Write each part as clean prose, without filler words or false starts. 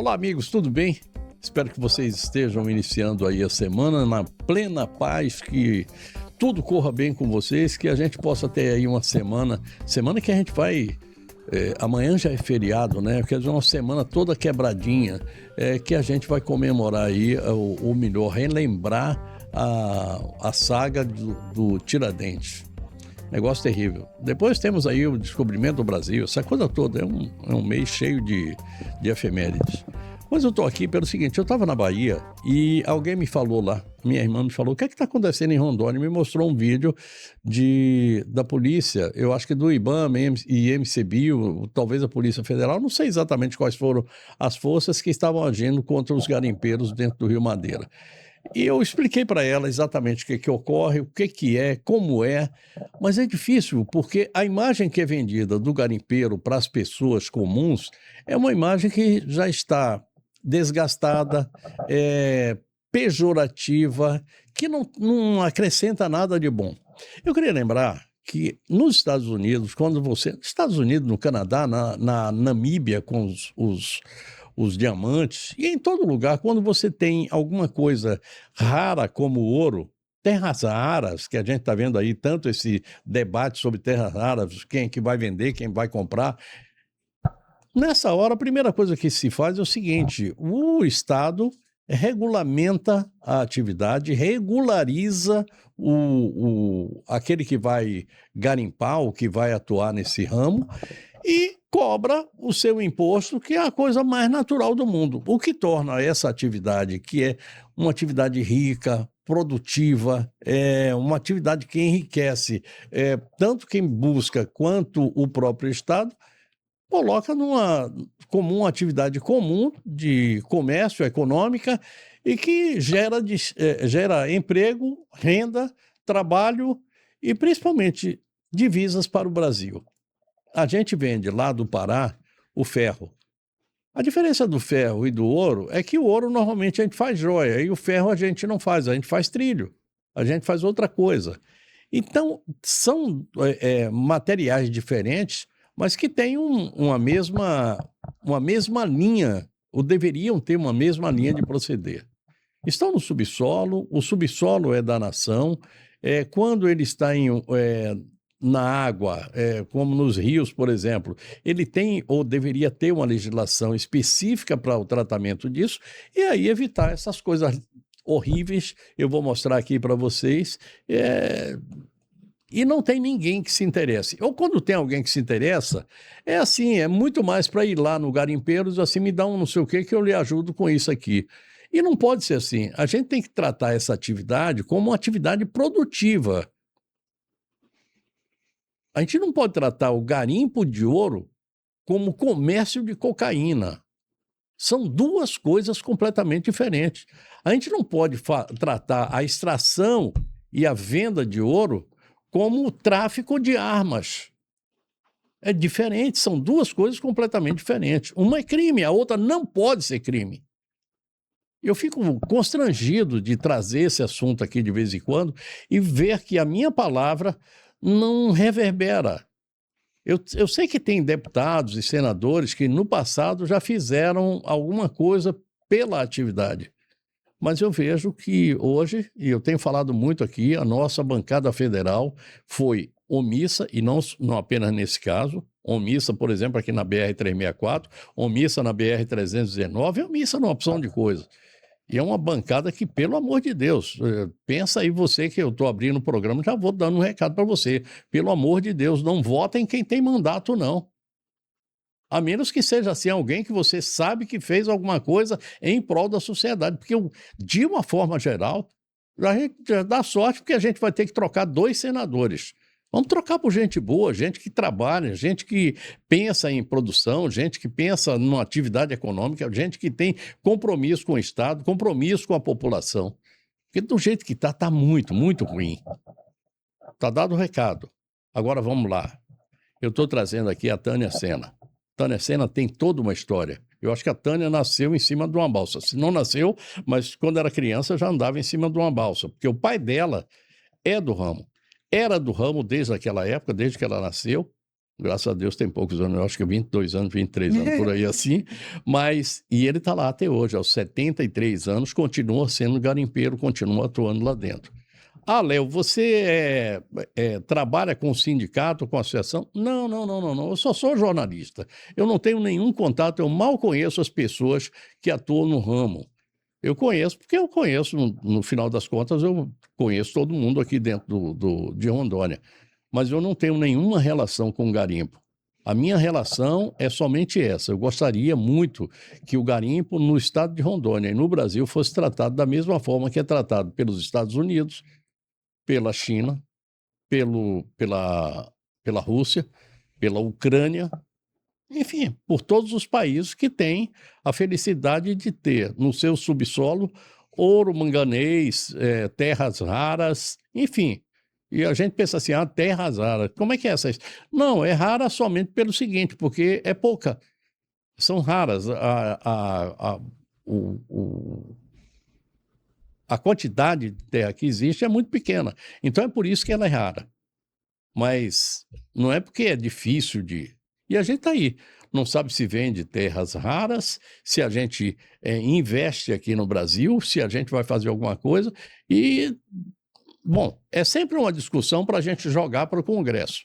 Olá, amigos, tudo bem? Espero que vocês estejam iniciando aí a semana na plena paz, que tudo corra bem com vocês, que a gente possa ter aí uma semana que a gente vai. Amanhã já é feriado, né? Quer dizer, uma semana toda quebradinha, que a gente vai comemorar aí, ou melhor, relembrar a saga do Tiradentes. Negócio terrível. Depois temos aí o descobrimento do Brasil, essa coisa toda. É um mês cheio de efemérides. Mas eu estou aqui pelo seguinte, eu estava na Bahia e alguém me falou lá, minha irmã me falou, o que é que está acontecendo em Rondônia? Me mostrou um vídeo da polícia, eu acho que do IBAMA e MCBio, talvez a Polícia Federal, não sei exatamente quais foram as forças que estavam agindo contra os garimpeiros dentro do Rio Madeira. E eu expliquei para ela exatamente o que ocorre, o que é, como é, mas é difícil, porque a imagem que é vendida do garimpeiro para as pessoas comuns é uma imagem que já está desgastada, pejorativa, que não acrescenta nada de bom. Eu queria lembrar que nos Estados Unidos, Estados Unidos, no Canadá, na Namíbia, com os diamantes, e em todo lugar, quando você tem alguma coisa rara como o ouro, terras raras, que a gente está vendo aí tanto esse debate sobre terras raras, quem é que vai vender, quem vai comprar. Nessa hora, a primeira coisa que se faz é o seguinte: o Estado regulamenta a atividade, regulariza aquele que vai garimpar, o que vai atuar nesse ramo, e cobra o seu imposto, que é a coisa mais natural do mundo. O que torna essa atividade, que é uma atividade rica, produtiva, uma atividade que enriquece tanto quem busca quanto o próprio Estado, coloca como uma atividade comum de comércio econômica e que gera emprego, renda, trabalho e principalmente divisas para o Brasil. A gente vende lá do Pará o ferro. A diferença do ferro e do ouro é que o ouro normalmente a gente faz joia e o ferro a gente não faz, a gente faz trilho, a gente faz outra coisa. Então, são materiais diferentes, mas que têm uma mesma linha, ou deveriam ter uma mesma linha de proceder. Estão no subsolo, o subsolo é da nação, quando ele está na água, como nos rios, por exemplo, ele tem ou deveria ter uma legislação específica para o tratamento disso, e aí evitar essas coisas horríveis. Eu vou mostrar aqui para vocês, e não tem ninguém que se interesse. Ou quando tem alguém que se interessa, é assim, é muito mais para ir lá no garimpeiro e dizer assim, me dá um não sei o que eu lhe ajudo com isso aqui. E não pode ser assim. A gente tem que tratar essa atividade como uma atividade produtiva. A gente não pode tratar o garimpo de ouro como comércio de cocaína. São duas coisas completamente diferentes. A gente não pode tratar a extração e a venda de ouro como o tráfico de armas. É diferente, são duas coisas completamente diferentes. Uma é crime, a outra não pode ser crime. Eu fico constrangido de trazer esse assunto aqui de vez em quando e ver que a minha palavra não reverbera. Eu sei que tem deputados e senadores que no passado já fizeram alguma coisa pela atividade. Mas eu vejo que hoje, e eu tenho falado muito aqui, a nossa bancada federal foi omissa, e não apenas nesse caso, omissa, por exemplo, aqui na BR-364, omissa na BR-319, omissa numa opção de coisas. E é uma bancada que, pelo amor de Deus, pensa aí você que eu estou abrindo o programa, já vou dando um recado para você. Pelo amor de Deus, não votem quem tem mandato, não. A menos que seja assim alguém que você sabe que fez alguma coisa em prol da sociedade. Porque, de uma forma geral, a gente já dá sorte porque a gente vai ter que trocar 2 senadores. Vamos trocar por gente boa, gente que trabalha, gente que pensa em produção, gente que pensa numa atividade econômica, gente que tem compromisso com o Estado, compromisso com a população. Porque do jeito que está muito, muito ruim. Está dado o recado. Agora vamos lá. Eu estou trazendo aqui a Tânia Sena. Tânia Sena tem toda uma história. Eu acho que a Tânia nasceu em cima de uma balsa. Se não nasceu, mas quando era criança já andava em cima de uma balsa, porque o pai dela é do ramo. Era do ramo desde aquela época, desde que ela nasceu, Graças a Deus tem poucos anos, eu acho que 22 anos, 23 anos, por aí assim. E ele está lá até hoje, aos 73 anos, continua sendo garimpeiro, continua atuando lá dentro. Ah, Léo, você trabalha com sindicato, com associação? Não, não, não, não, não. Eu só sou jornalista. Eu não tenho nenhum contato, eu mal conheço as pessoas que atuam no ramo. Eu conheço, porque eu conheço, no final das contas, eu conheço todo mundo aqui dentro de Rondônia. Mas eu não tenho nenhuma relação com o garimpo. A minha relação é somente essa. Eu gostaria muito que o garimpo no estado de Rondônia e no Brasil fosse tratado da mesma forma que é tratado pelos Estados Unidos, pela China, pela Rússia, pela Ucrânia, enfim, por todos os países que têm a felicidade de ter no seu subsolo ouro, manganês, terras raras, enfim. E a gente pensa assim, terras raras, como é que é essa? Não, é rara somente pelo seguinte, porque é pouca. São raras. A quantidade de terra que existe é muito pequena. Então é por isso que ela é rara. Mas não é porque é difícil de... E a gente está aí. Não sabe se vende terras raras, se a gente investe aqui no Brasil, se a gente vai fazer alguma coisa. E, bom, é sempre uma discussão para a gente jogar para o Congresso.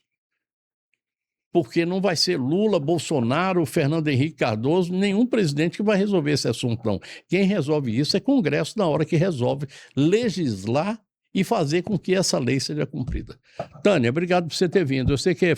Porque não vai ser Lula, Bolsonaro, Fernando Henrique Cardoso, nenhum presidente que vai resolver esse assunto, não. Quem resolve isso é Congresso na hora que resolve legislar e fazer com que essa lei seja cumprida. Tânia, obrigado por você ter vindo. Eu sei que é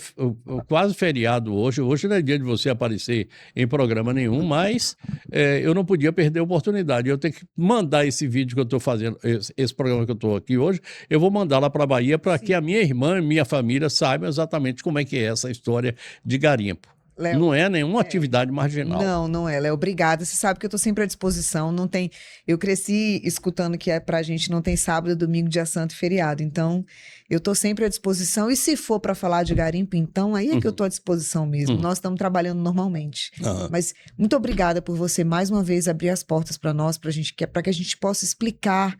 quase feriado hoje, hoje não é dia de você aparecer em programa nenhum, mas eu não podia perder a oportunidade. Eu tenho que mandar esse vídeo que eu estou fazendo, esse programa que eu estou aqui hoje, eu vou mandar lá para a Bahia para que a minha irmã e minha família saibam exatamente como é que é essa história de garimpo. Léo, não é nenhuma atividade marginal. Não, não é, Léo. Obrigada. Você sabe que eu estou sempre à disposição. Não tem... Eu cresci escutando que pra gente não tem sábado, domingo, dia santo e feriado. Então, eu estou sempre à disposição. E se for para falar de garimpo, então, aí é que eu estou à disposição mesmo. Nós estamos trabalhando normalmente. Mas muito obrigada por você, mais uma vez, abrir as portas para nós, para que a gente possa explicar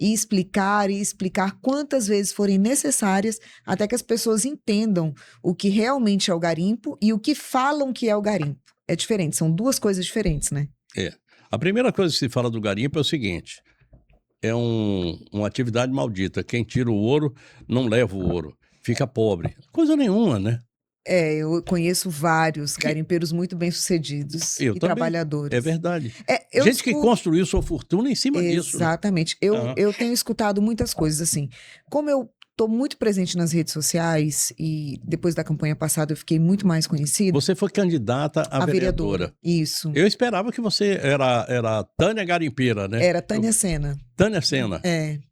e explicar quantas vezes forem necessárias até que as pessoas entendam o que realmente é o garimpo e o que falam que é o garimpo. É diferente, são duas coisas diferentes, né? A primeira coisa que se fala do garimpo é o seguinte, é uma atividade maldita. Quem tira o ouro não leva o ouro, fica pobre. Coisa nenhuma, né? Eu conheço vários garimpeiros muito bem-sucedidos e trabalhadores. É verdade. Gente que construiu sua fortuna em cima disso. Exatamente. Né? Eu tenho escutado muitas coisas assim. Como eu estou muito presente nas redes sociais e depois da campanha passada eu fiquei muito mais conhecida. Você foi candidata a vereadora. Isso. Eu esperava que você era Tânia Garimpeira, né? Era Tânia Sena. Tânia Sena.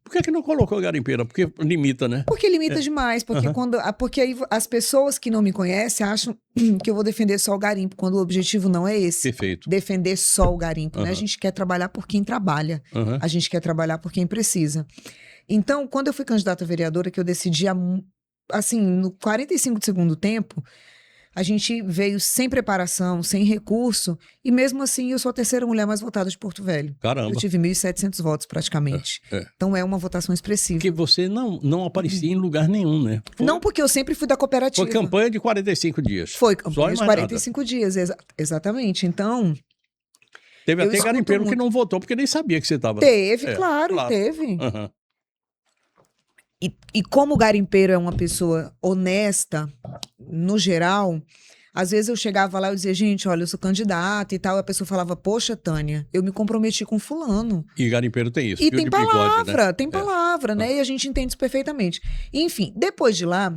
Por que não colocou garimpeira? Porque limita, né? Porque limita demais. Porque aí as pessoas que não me conhecem acham que eu vou defender só o garimpo, quando o objetivo não é esse. Perfeito. Defender só o garimpo, né? A gente quer trabalhar por quem trabalha. A gente quer trabalhar por quem precisa. Então, quando eu fui candidata a vereadora, que eu decidi, assim, no 45 do segundo tempo, a gente veio sem preparação, sem recurso, e mesmo assim eu sou a terceira mulher mais votada de Porto Velho. Caramba. Eu tive 1.700 votos praticamente. Então é uma votação expressiva. Porque você não aparecia em lugar nenhum, né? Não, porque eu sempre fui da cooperativa. Foi campanha de 45 dias. Foi campanha de 45 dias, exatamente. Então... Teve até garimpeiro que não votou, porque nem sabia que você estava... Teve, claro, teve. E como o garimpeiro é uma pessoa honesta, no geral, às vezes eu chegava lá e dizia, gente, olha, eu sou candidata e tal, e a pessoa falava, poxa, Tânia, eu me comprometi com fulano. E garimpeiro tem isso. E tem palavra, bigode, né? Tem palavra, né? E a gente entende isso perfeitamente. Enfim, depois de lá,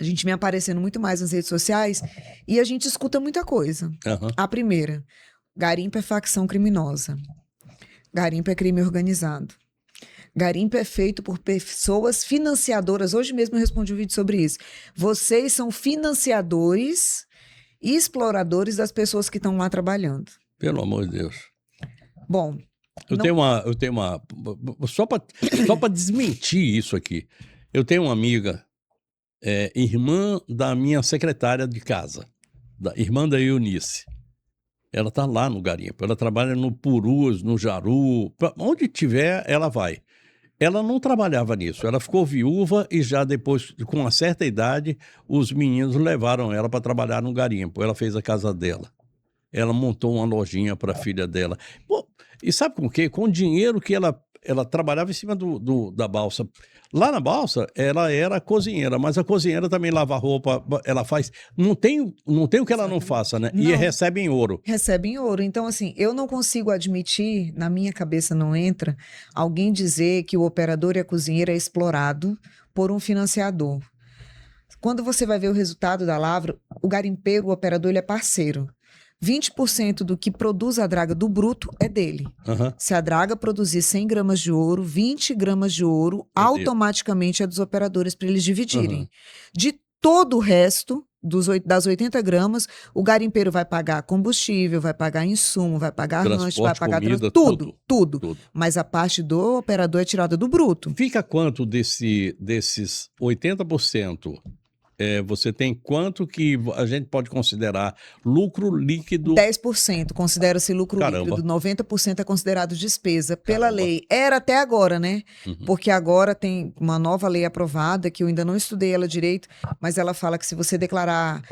a gente vem aparecendo muito mais nas redes sociais e a gente escuta muita coisa. A primeira, garimpo é facção criminosa. Garimpo é crime organizado. Garimpo é feito por pessoas financiadoras. Hoje mesmo eu respondi um vídeo sobre isso. Vocês são financiadores e exploradores das pessoas que estão lá trabalhando. Pelo amor de Deus. Bom... Eu tenho uma... Só para desmentir isso aqui. Eu tenho uma amiga, irmã da minha secretária de casa, irmã da Eunice. Ela está lá no garimpo. Ela trabalha no Purus, no Jaru. Onde tiver, ela vai. Ela não trabalhava nisso, ela ficou viúva e já depois, com uma certa idade, os meninos levaram ela para trabalhar no garimpo. Ela fez a casa dela. Ela montou uma lojinha para a filha dela. Pô, e sabe com o quê? Com o dinheiro que ela trabalhava em cima da balsa. Lá na balsa, ela era cozinheira, mas a cozinheira também lava roupa, ela faz. Não tem o que ela não faça, né? E Não. recebe em ouro. Recebe em ouro. Então, assim, eu não consigo admitir, na minha cabeça não entra, alguém dizer que o operador e a cozinheira é explorado por um financiador. Quando você vai ver o resultado da lavra, o garimpeiro, o operador, ele é parceiro. 20% do que produz a draga do bruto é dele. Aham. Se a draga produzir 100 gramas de ouro, 20 gramas de ouro, É dele. automaticamente é dos operadores para eles dividirem. Aham. De todo o resto, das 80 gramas, o garimpeiro vai pagar combustível, vai pagar insumo, vai pagar rancho, vai Transporte, pagar comida, tudo. tudo. Mas a parte do operador é tirada do bruto. Fica quanto desses 80%? Você tem quanto que a gente pode considerar lucro líquido? 10% considera-se lucro Caramba. líquido, 90% é considerado despesa. Pela Caramba. lei, era até agora, né? Uhum. Porque agora tem uma nova lei aprovada, que eu ainda não estudei ela direito, mas ela fala que se você declarar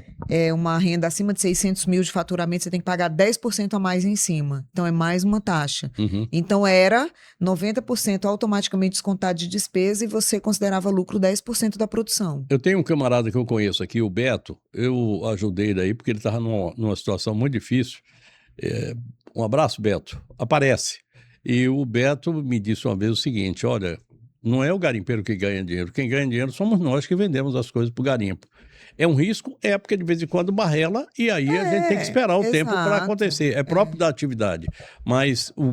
uma renda acima de 600 mil de faturamento, você tem que pagar 10% a mais em cima. Então, é mais uma taxa. Uhum. Então, era 90% automaticamente descontado de despesa e você considerava lucro 10% da produção. Eu tenho um camarada que eu conheço aqui, o Beto. Eu ajudei ele aí porque ele estava numa situação muito difícil. Um abraço, Beto. Aparece. E o Beto me disse uma vez o seguinte: olha, não é o garimpeiro que ganha dinheiro. Quem ganha dinheiro somos nós que vendemos as coisas para o garimpo. É um risco, porque de vez em quando barrela e aí a gente tem que esperar o tempo para exato. acontecer. É próprio da atividade. Mas o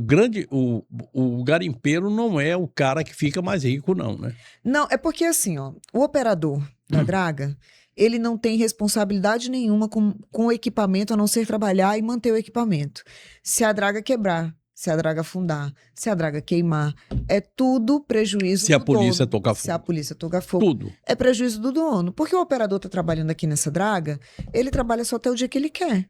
garimpeiro não é o cara que fica mais rico, não, né? Não, é porque assim, ó, o operador da draga, ele não tem responsabilidade nenhuma com o equipamento, a não ser trabalhar e manter o equipamento. Se a draga quebrar, se a draga afundar, se a draga queimar, é tudo prejuízo Se a do polícia dono. tocar Se fogo. a polícia tocar fogo. Tudo. É prejuízo do dono. Porque o operador está trabalhando aqui nessa draga, ele trabalha só até o dia que ele quer.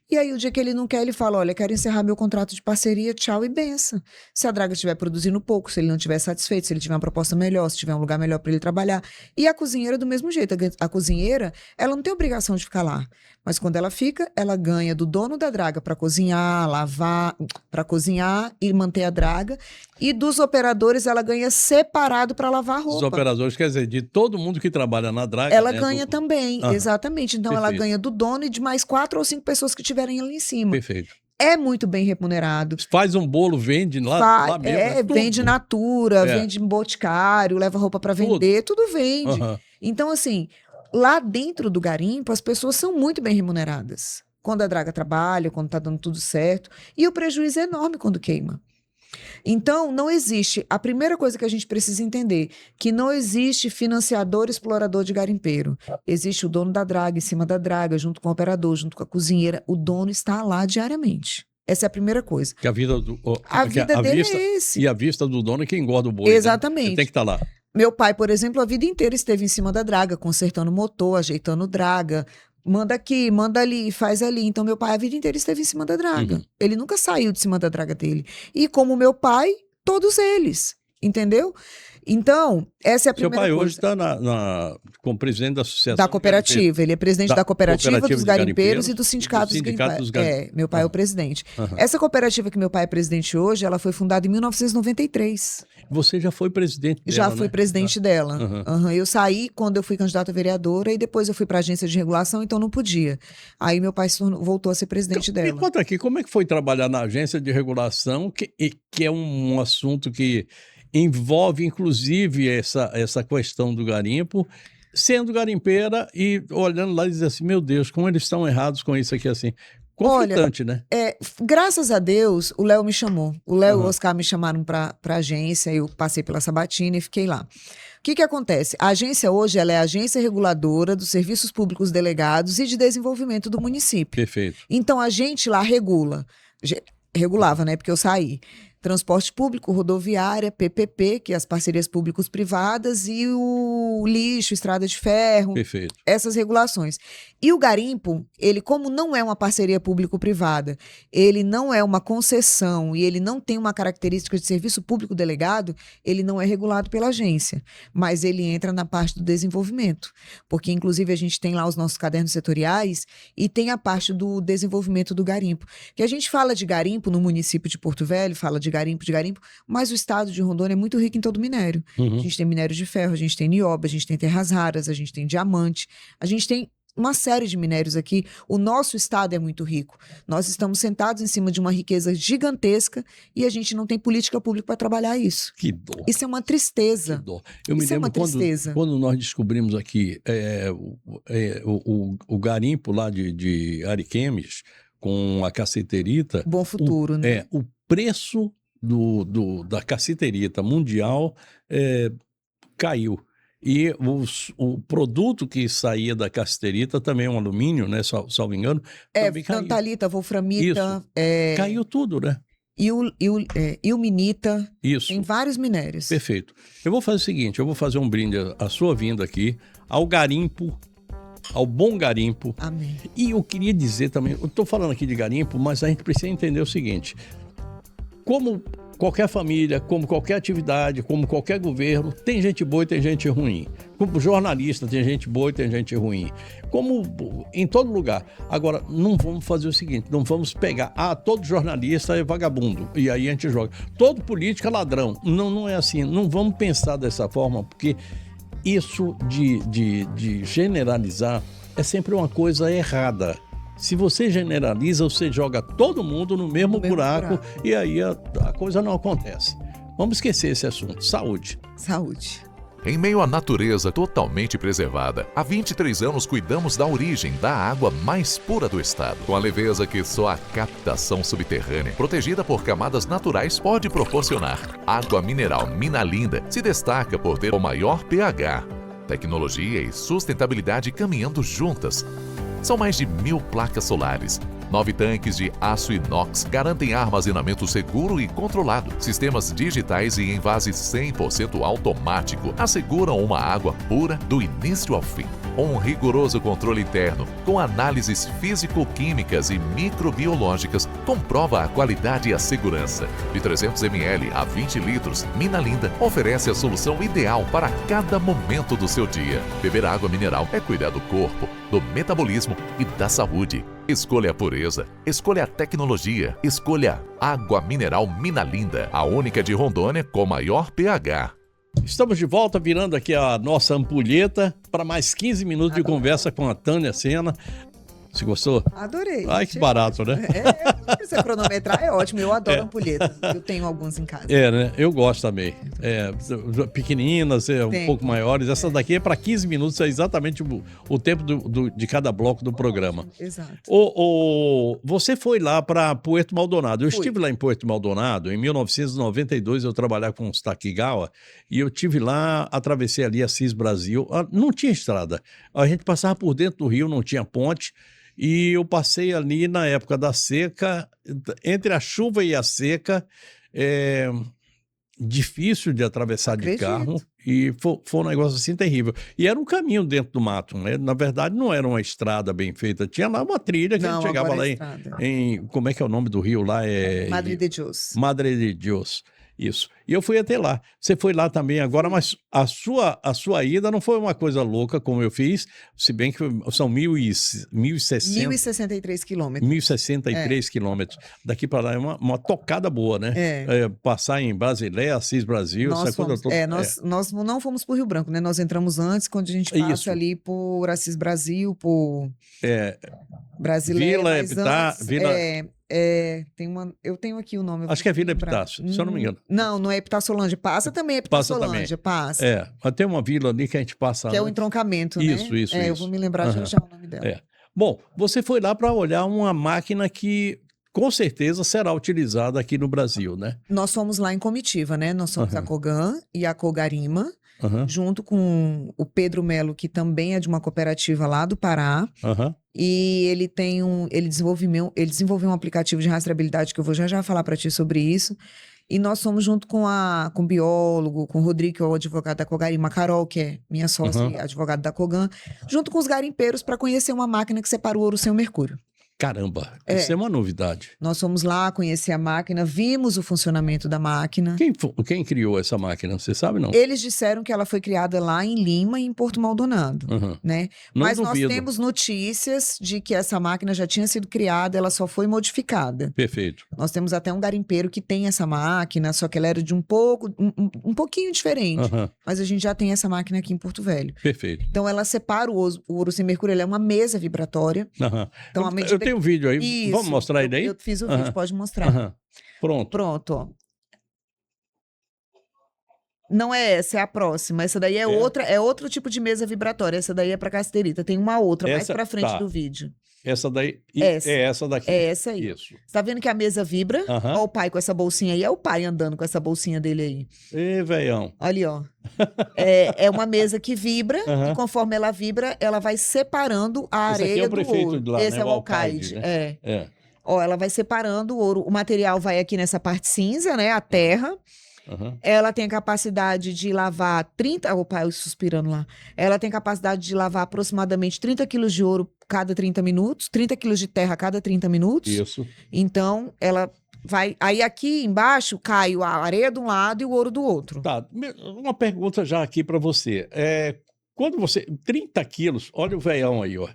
E aí, o dia que ele não quer, ele fala: olha, quero encerrar meu contrato de parceria, tchau e benção. Se a draga estiver produzindo pouco, se ele não estiver satisfeito, se ele tiver uma proposta melhor, se tiver um lugar melhor para ele trabalhar. E a cozinheira do mesmo jeito. A cozinheira, ela não tem obrigação de ficar lá. Mas quando ela fica, ela ganha do dono da draga para cozinhar, lavar, para cozinhar e manter a draga. E dos operadores, ela ganha separado para lavar a Os roupa. operadores, quer dizer, de todo mundo que trabalha na draga. Ela né, ganha também, Aham. exatamente. Então, ela Perfeito. ganha do dono e de mais 4 ou 5 pessoas que estiverem ali em cima. Perfeito. É muito bem remunerado. Faz um bolo, vende lá mesmo. é tudo. Vende natura, É. vende em boticário, leva roupa para Tudo. vender, tudo vende. Aham. Então, assim, lá dentro do garimpo, as pessoas são muito bem remuneradas. Quando a draga trabalha, quando tá dando tudo certo. E o prejuízo é enorme quando queima. Então, não existe. A primeira coisa que a gente precisa entender, que não existe financiador explorador de garimpeiro. Existe o dono da draga, em cima da draga, junto com o operador, junto com a cozinheira. O dono está lá diariamente. Essa é a primeira coisa. Que a vida A vida dele vista, é esse. E a vista do dono é que engorda o boi. né? Exatamente. Ele tem que estar lá. Meu pai, por exemplo, a vida inteira esteve em cima da draga, consertando motor, ajeitando draga. Manda aqui, manda ali, faz ali. Então, meu pai a vida inteira esteve em cima da draga. Uhum. Ele nunca saiu de cima da draga dele. E como meu pai, todos eles. Entendeu? Então, essa é a Seu primeira pai coisa. hoje está como presidente da associação. Da cooperativa. Ele é presidente da cooperativa dos de garimpeiros e do sindicato dos garimpeiros. garimpeiros. Meu pai é o presidente. Aham. Essa cooperativa que meu pai é presidente hoje, ela foi fundada em 1993. Você já foi presidente dela, Já fui né? presidente dela. Aham. Aham. Eu saí quando eu fui candidata a vereadora e depois eu fui para a agência de regulação, então não podia. Aí meu pai voltou a ser presidente Me dela. conta aqui, como é que foi trabalhar na agência de regulação, que é um assunto que envolve, inclusive, essa questão do garimpo, sendo garimpeira e olhando lá e dizer assim, meu Deus, como eles estão errados com isso aqui, assim. Conflitante, né? Graças a Deus, o Léo me chamou. O Léo e o Aham. Oscar me chamaram para a agência, eu passei pela Sabatina e fiquei lá. O que acontece? A agência hoje ela é a agência reguladora dos serviços públicos delegados e de desenvolvimento do município. Perfeito. Então, a gente lá regulava, né? Porque eu saí. transporte público, rodoviária, PPP, que é as parcerias públicos-privadas, e o lixo, estrada de ferro, Perfeito. essas regulações. E o garimpo, ele como não é uma parceria público-privada, ele não é uma concessão e ele não tem uma característica de serviço público delegado, ele não é regulado pela agência, mas ele entra na parte do desenvolvimento, porque inclusive a gente tem lá os nossos cadernos setoriais e tem a parte do desenvolvimento do garimpo, que a gente fala de garimpo no município de Porto Velho, fala de garimpo, mas o estado de Rondônia é muito rico em todo minério. A gente tem minério de ferro, a gente tem nióbio, a gente tem terras raras, a gente tem diamante, a gente tem uma série de minérios aqui. O nosso estado é muito rico. Nós estamos sentados em cima de uma riqueza gigantesca e a gente não tem política pública para trabalhar isso. Que dor. Isso é uma tristeza. Que dor. Eu me Isso é lembro uma tristeza. quando nós descobrimos aqui o garimpo lá de Ariquemes com a cassiterita. Bom futuro, né? O preço da cassiterita mundial caiu. E o produto que saía da cassiterita, também um alumínio, né? Salvo engano, também caiu. Tantalita, wolframita. Caiu tudo, né? Ilmenita. Isso. Tem vários minérios. Perfeito. Eu vou fazer o seguinte, eu vou fazer um brinde à sua vinda aqui, ao garimpo, ao bom garimpo. Amém. E eu queria dizer também, eu estou falando aqui de garimpo, mas a gente precisa entender o seguinte, como qualquer família, como qualquer atividade, como qualquer governo, tem gente boa e tem gente ruim. Como jornalista, tem gente boa e tem gente ruim. Como em todo lugar. Agora, não vamos fazer o seguinte, não vamos pegar, todo jornalista é vagabundo, e aí a gente joga. Todo político é ladrão. Não é assim, não vamos pensar dessa forma, porque isso de generalizar é sempre uma coisa errada. Se você generaliza, você joga todo mundo no mesmo buraco e aí a coisa não acontece. Vamos esquecer esse assunto. Saúde. Saúde. Em meio à natureza totalmente preservada, há 23 anos cuidamos da origem da água mais pura do estado, com a leveza que só a captação subterrânea, protegida por camadas naturais, pode proporcionar. Água mineral Minalinda se destaca por ter o maior pH, tecnologia e sustentabilidade caminhando juntas. São mais de 1000 placas solares. 9 tanques de aço inox garantem armazenamento seguro e controlado. Sistemas digitais e envase 100% automático asseguram uma água pura do início ao fim. Um rigoroso controle interno, com análises físico-químicas e microbiológicas, comprova a qualidade e a segurança. De 300 ml a 20 litros, Minalinda oferece a solução ideal para cada momento do seu dia. Beber água mineral é cuidar do corpo, do metabolismo e da saúde. Escolha a pureza, escolha a tecnologia, escolha água mineral Minalinda, a única de Rondônia com maior pH. Estamos de volta, virando aqui a nossa ampulheta para mais 15 minutos de conversa com a Tânia Sena. Você gostou? Adorei. Ai, que barato, né? Você cronometrar é ótimo. Eu adoro ampulhetas. Eu tenho alguns em casa. Né? Eu gosto também. Pequeninas, um pouco maiores. Essa daqui é para 15 minutos, é exatamente o tempo de cada bloco do programa. Exato. Você foi lá para Puerto Maldonado. Eu estive lá em Puerto Maldonado, em 1992, eu trabalhava com os Takigawa, e eu estive lá, atravessei ali Assis Brasil. Não tinha estrada. A gente passava por dentro do rio, não tinha ponte. E eu passei ali na época da seca, entre a chuva e a seca, difícil de atravessar de carro, e foi um negócio assim terrível. E era um caminho dentro do mato, né? Na verdade, não era uma estrada bem feita, tinha lá uma trilha que a gente chegava lá como é que é o nome do rio lá? Madre de Dios. Madre de Dios. Isso. E eu fui até lá. Você foi lá também agora, mas a sua ida não foi uma coisa louca como eu fiz, se bem que são 1.063 quilômetros. 1.063 quilômetros. Daqui para lá é uma tocada boa, né? Passar em Brasilé, Assis Brasil, essa coisa toda. Nós não fomos para o Rio Branco, né? Nós entramos antes, quando a gente passa ali por Assis Brasil, por Brasilé. Eu tenho aqui o nome. Acho que é Vila Epitácio, se eu não me engano. Não é Epitácio-Solândia. Passa também Epitácio-Solândia, passa. Mas tem uma vila ali que a gente passa. Que é o entroncamento, né? Isso. Eu vou me lembrar já o nome dela. Bom, você foi lá para olhar uma máquina que com certeza será utilizada aqui no Brasil, né? Nós fomos lá em comitiva, né? Nós somos a Cogan e a Cogarima, junto com o Pedro Melo, que também é de uma cooperativa lá do Pará. E ele desenvolveu um aplicativo de rastreabilidade que eu vou já falar para ti sobre isso. E nós somos junto com o biólogo, com o Rodrigo, que é o advogado da Cogarima, a Carol, que é minha sócia e advogada da Cogan, junto com os garimpeiros para conhecer uma máquina que separa o ouro sem o mercúrio. Caramba, isso é uma novidade. Nós fomos lá conhecer a máquina, vimos o funcionamento da máquina. Quem criou essa máquina? Você sabe, não? Eles disseram que ela foi criada lá em Lima e em Porto Maldonado, né? Não Mas duvido. nós temos notícias de que essa máquina já tinha sido criada, ela só foi modificada. Perfeito. Nós temos até um garimpeiro que tem essa máquina, só que ela era de um pouquinho diferente. Mas a gente já tem essa máquina aqui em Porto Velho. Perfeito. Então ela separa o ouro sem mercúrio, ela é uma mesa vibratória. Então, Eu tenho um vídeo aí, Isso, vamos mostrar ele aí? Eu fiz o vídeo, pode mostrar. Pronto. Pronto, ó. Não é essa, é a próxima. Essa daí é outra, é outro tipo de mesa vibratória. Essa daí é para casterita. Tem uma outra mais para frente do vídeo. Essa daí Essa. é essa daqui. É essa aí. Isso. Você tá vendo que a mesa vibra? Ó o pai com essa bolsinha aí. É o pai andando com essa bolsinha dele aí. Ê, velhão. Ali, ó. É uma mesa que vibra e conforme ela vibra, ela vai separando a areia Esse aqui é o do prefeito ouro. de lá, Esse né? é o alcaide. Né? Ó, ela vai separando o ouro. O material vai aqui nessa parte cinza, né? A terra. Ela tem a capacidade de lavar 30... O pai suspirando lá. Ela tem capacidade de lavar aproximadamente 30 quilos de ouro cada 30 minutos. 30 quilos de terra a cada 30 minutos. Isso. Então, ela vai... Aí aqui embaixo cai a areia de um lado e o ouro do outro. Tá. Uma pergunta já aqui para você. Quando você... 30 quilos, olha o velhão aí, ó.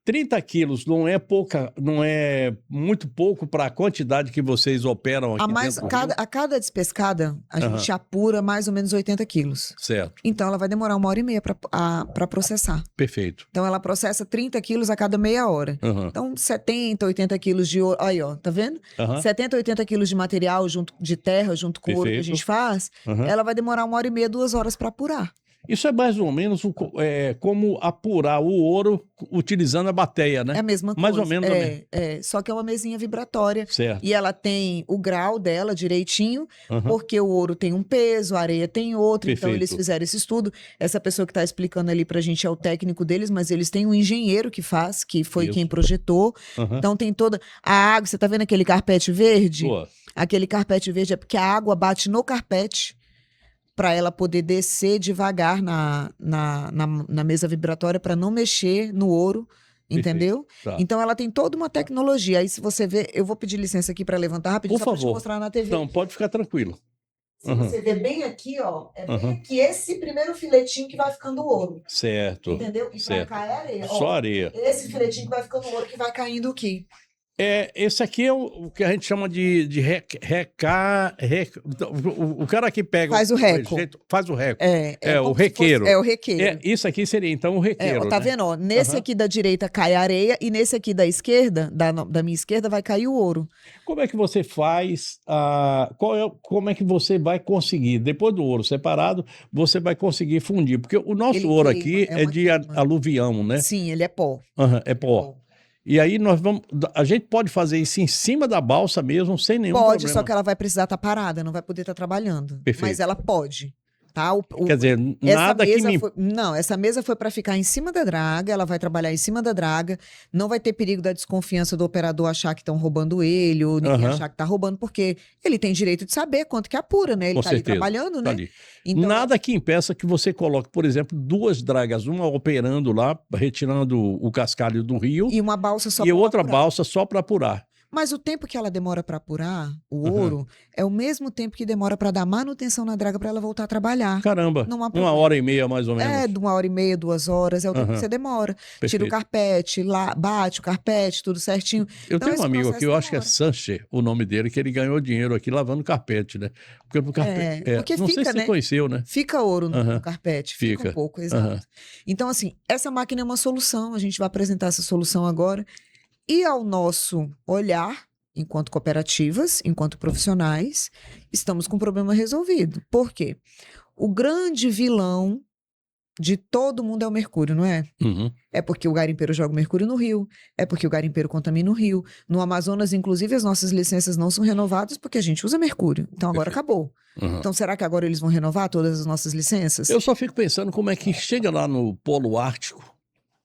30 quilos não é pouca, não é muito pouco para a quantidade que vocês operam aqui dentro do rio? A cada despescada, a gente apura mais ou menos 80 quilos. Certo. Então, ela vai demorar 1h30 para processar. Perfeito. Então, ela processa 30 quilos a cada meia hora. Então, 70, 80 quilos de ouro. Aí, ó, tá vendo? 70, 80 quilos de material de terra, junto com o ouro que a gente faz, ela vai demorar 1h30, 2 horas para apurar. Isso é mais ou menos como apurar o ouro utilizando a bateia, né? É a mesma coisa. Mais ou menos. Só que é uma mesinha vibratória. Certo. E ela tem o grau dela direitinho, porque o ouro tem um peso, a areia tem outro. Perfeito. Então, eles fizeram esse estudo. Essa pessoa que está explicando ali pra gente é o técnico deles, mas eles têm um engenheiro que faz, que foi quem projetou. Então, tem toda a água. Você tá vendo aquele carpete verde? Aquele carpete verde é porque a água bate no carpete para ela poder descer devagar na mesa vibratória para não mexer no ouro, entendeu? Tá. Então ela tem toda uma tecnologia. Aí se você ver, eu vou pedir licença aqui para levantar rapidinho, Por só para te favor. mostrar na TV. Não, pode ficar tranquilo. Se você ver bem aqui, ó, é bem aqui esse primeiro filetinho que vai ficando ouro. Certo. Entendeu? E para cá é areia. Só ó, areia. Esse filetinho que vai ficando ouro que vai caindo aqui. Esse aqui é o que a gente chama de o cara que pega... Faz o reco. Faz o reco. O requeiro. É o requeiro. Isso aqui seria, então, o requeiro, tá né? vendo? Ó, nesse aqui da direita cai a areia e nesse aqui da esquerda, da minha esquerda, vai cair o ouro. Como é que você faz? Como é que você vai conseguir, depois do ouro separado, você vai conseguir fundir? Porque o nosso ouro aqui é de queima. aluvião, né? Sim, ele é pó. É pó. E aí a gente pode fazer isso em cima da balsa mesmo, sem nenhum problema. problema. Só que ela vai precisar estar parada, não vai poder estar trabalhando. Perfeito. Mas ela pode. Tá? Quer dizer, nada que me... Não, essa mesa foi para ficar em cima da draga, ela vai trabalhar em cima da draga, não vai ter perigo da desconfiança do operador achar que estão roubando ele, ou ninguém achar que está roubando, porque ele tem direito de saber quanto que apura, né? Ele está ali trabalhando, né? Ali. Então, nada que impeça que você coloque, por exemplo, 2 dragas, uma operando lá, retirando o cascalho do rio, e uma balsa só e outra balsa só para apurar. Mas o tempo que ela demora para apurar o ouro é o mesmo tempo que demora para dar manutenção na draga para ela voltar a trabalhar. Caramba, 1h30 mais ou menos. De 1h30, 2 horas, é o tempo que você demora. Perfeito. Tira o carpete, bate o carpete, tudo certinho. Eu tenho um amigo aqui, eu acho que é Sanche, o nome dele, que ele ganhou dinheiro aqui lavando carpete, né? Porque o carpete, porque não fica, sei se né? você conheceu, né? Fica ouro no carpete, fica um pouco, exato. Aham. Então, assim, essa máquina é uma solução, a gente vai apresentar essa solução agora. E ao nosso olhar, enquanto cooperativas, enquanto profissionais, estamos com o problema resolvido. Por quê? O grande vilão de todo mundo é o mercúrio, não é? É porque o garimpeiro joga o mercúrio no rio, é porque o garimpeiro contamina o rio. No Amazonas, inclusive, as nossas licenças não são renovadas porque a gente usa mercúrio. Então agora acabou. Então será que agora eles vão renovar todas as nossas licenças? Eu só fico pensando como é que chega lá no Polo Ártico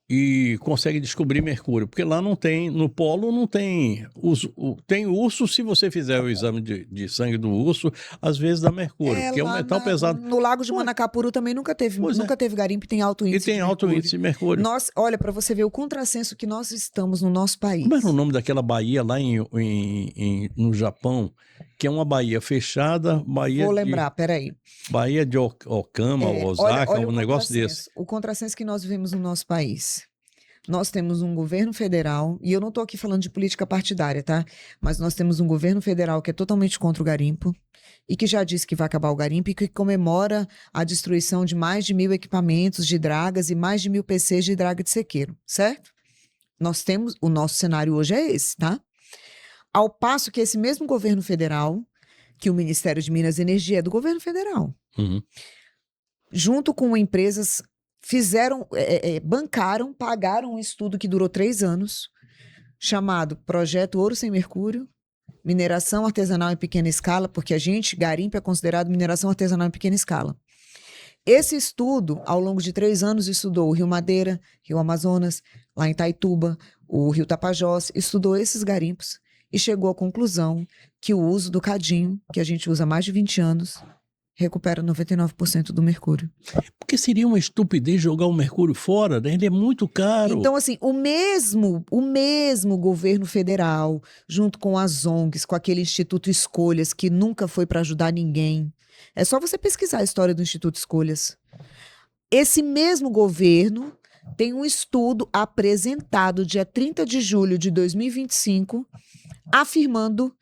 e consegue descobrir mercúrio, porque lá não tem, no polo não tem tem urso, se você fizer o exame de sangue do urso, às vezes dá mercúrio, porque é um lá metal pesado. no Lago de Ué, Manacapuru também nunca teve pois é. garimpo e tem alto E índice tem de alto mercúrio. índice de mercúrio. Nós, olha, para você ver o contrassenso que nós estamos no nosso país. Como era o nome daquela baía lá no Japão, que é uma baía fechada, Vou lembrar, peraí. Baía de Okama, Osaka, Olha um negócio desse. o contrassenso que nós vivemos no nosso país. Nós temos um governo federal, e eu não estou aqui falando de política partidária, tá? Mas nós temos um governo federal que é totalmente contra o garimpo e que já disse que vai acabar o garimpo e que comemora a destruição de mais de 1.000 equipamentos de dragas e mais de 1.000 PCs de draga de sequeiro, certo? O nosso cenário hoje é esse, tá? Ao passo que esse mesmo governo federal, que o Ministério de Minas e Energia é do governo federal, Uhum. junto com empresas, pagaram um estudo que durou 3 anos, chamado Projeto Ouro Sem Mercúrio, mineração artesanal em pequena escala, porque garimpo é considerado mineração artesanal em pequena escala. Esse estudo, ao longo de 3 anos, estudou o Rio Madeira, Rio Amazonas, lá em Itaituba, o Rio Tapajós, estudou esses garimpos e chegou à conclusão que o uso do cadinho, que a gente usa há mais de 20 anos, recupera 99% do mercúrio. Porque seria uma estupidez jogar o mercúrio fora, né? Ele é muito caro. Então, assim, o mesmo governo federal, junto com as ONGs, com aquele Instituto Escolhas, que nunca foi para ajudar ninguém. É só você pesquisar a história do Instituto Escolhas. Esse mesmo governo tem um estudo apresentado dia 30 de julho de 2025, afirmando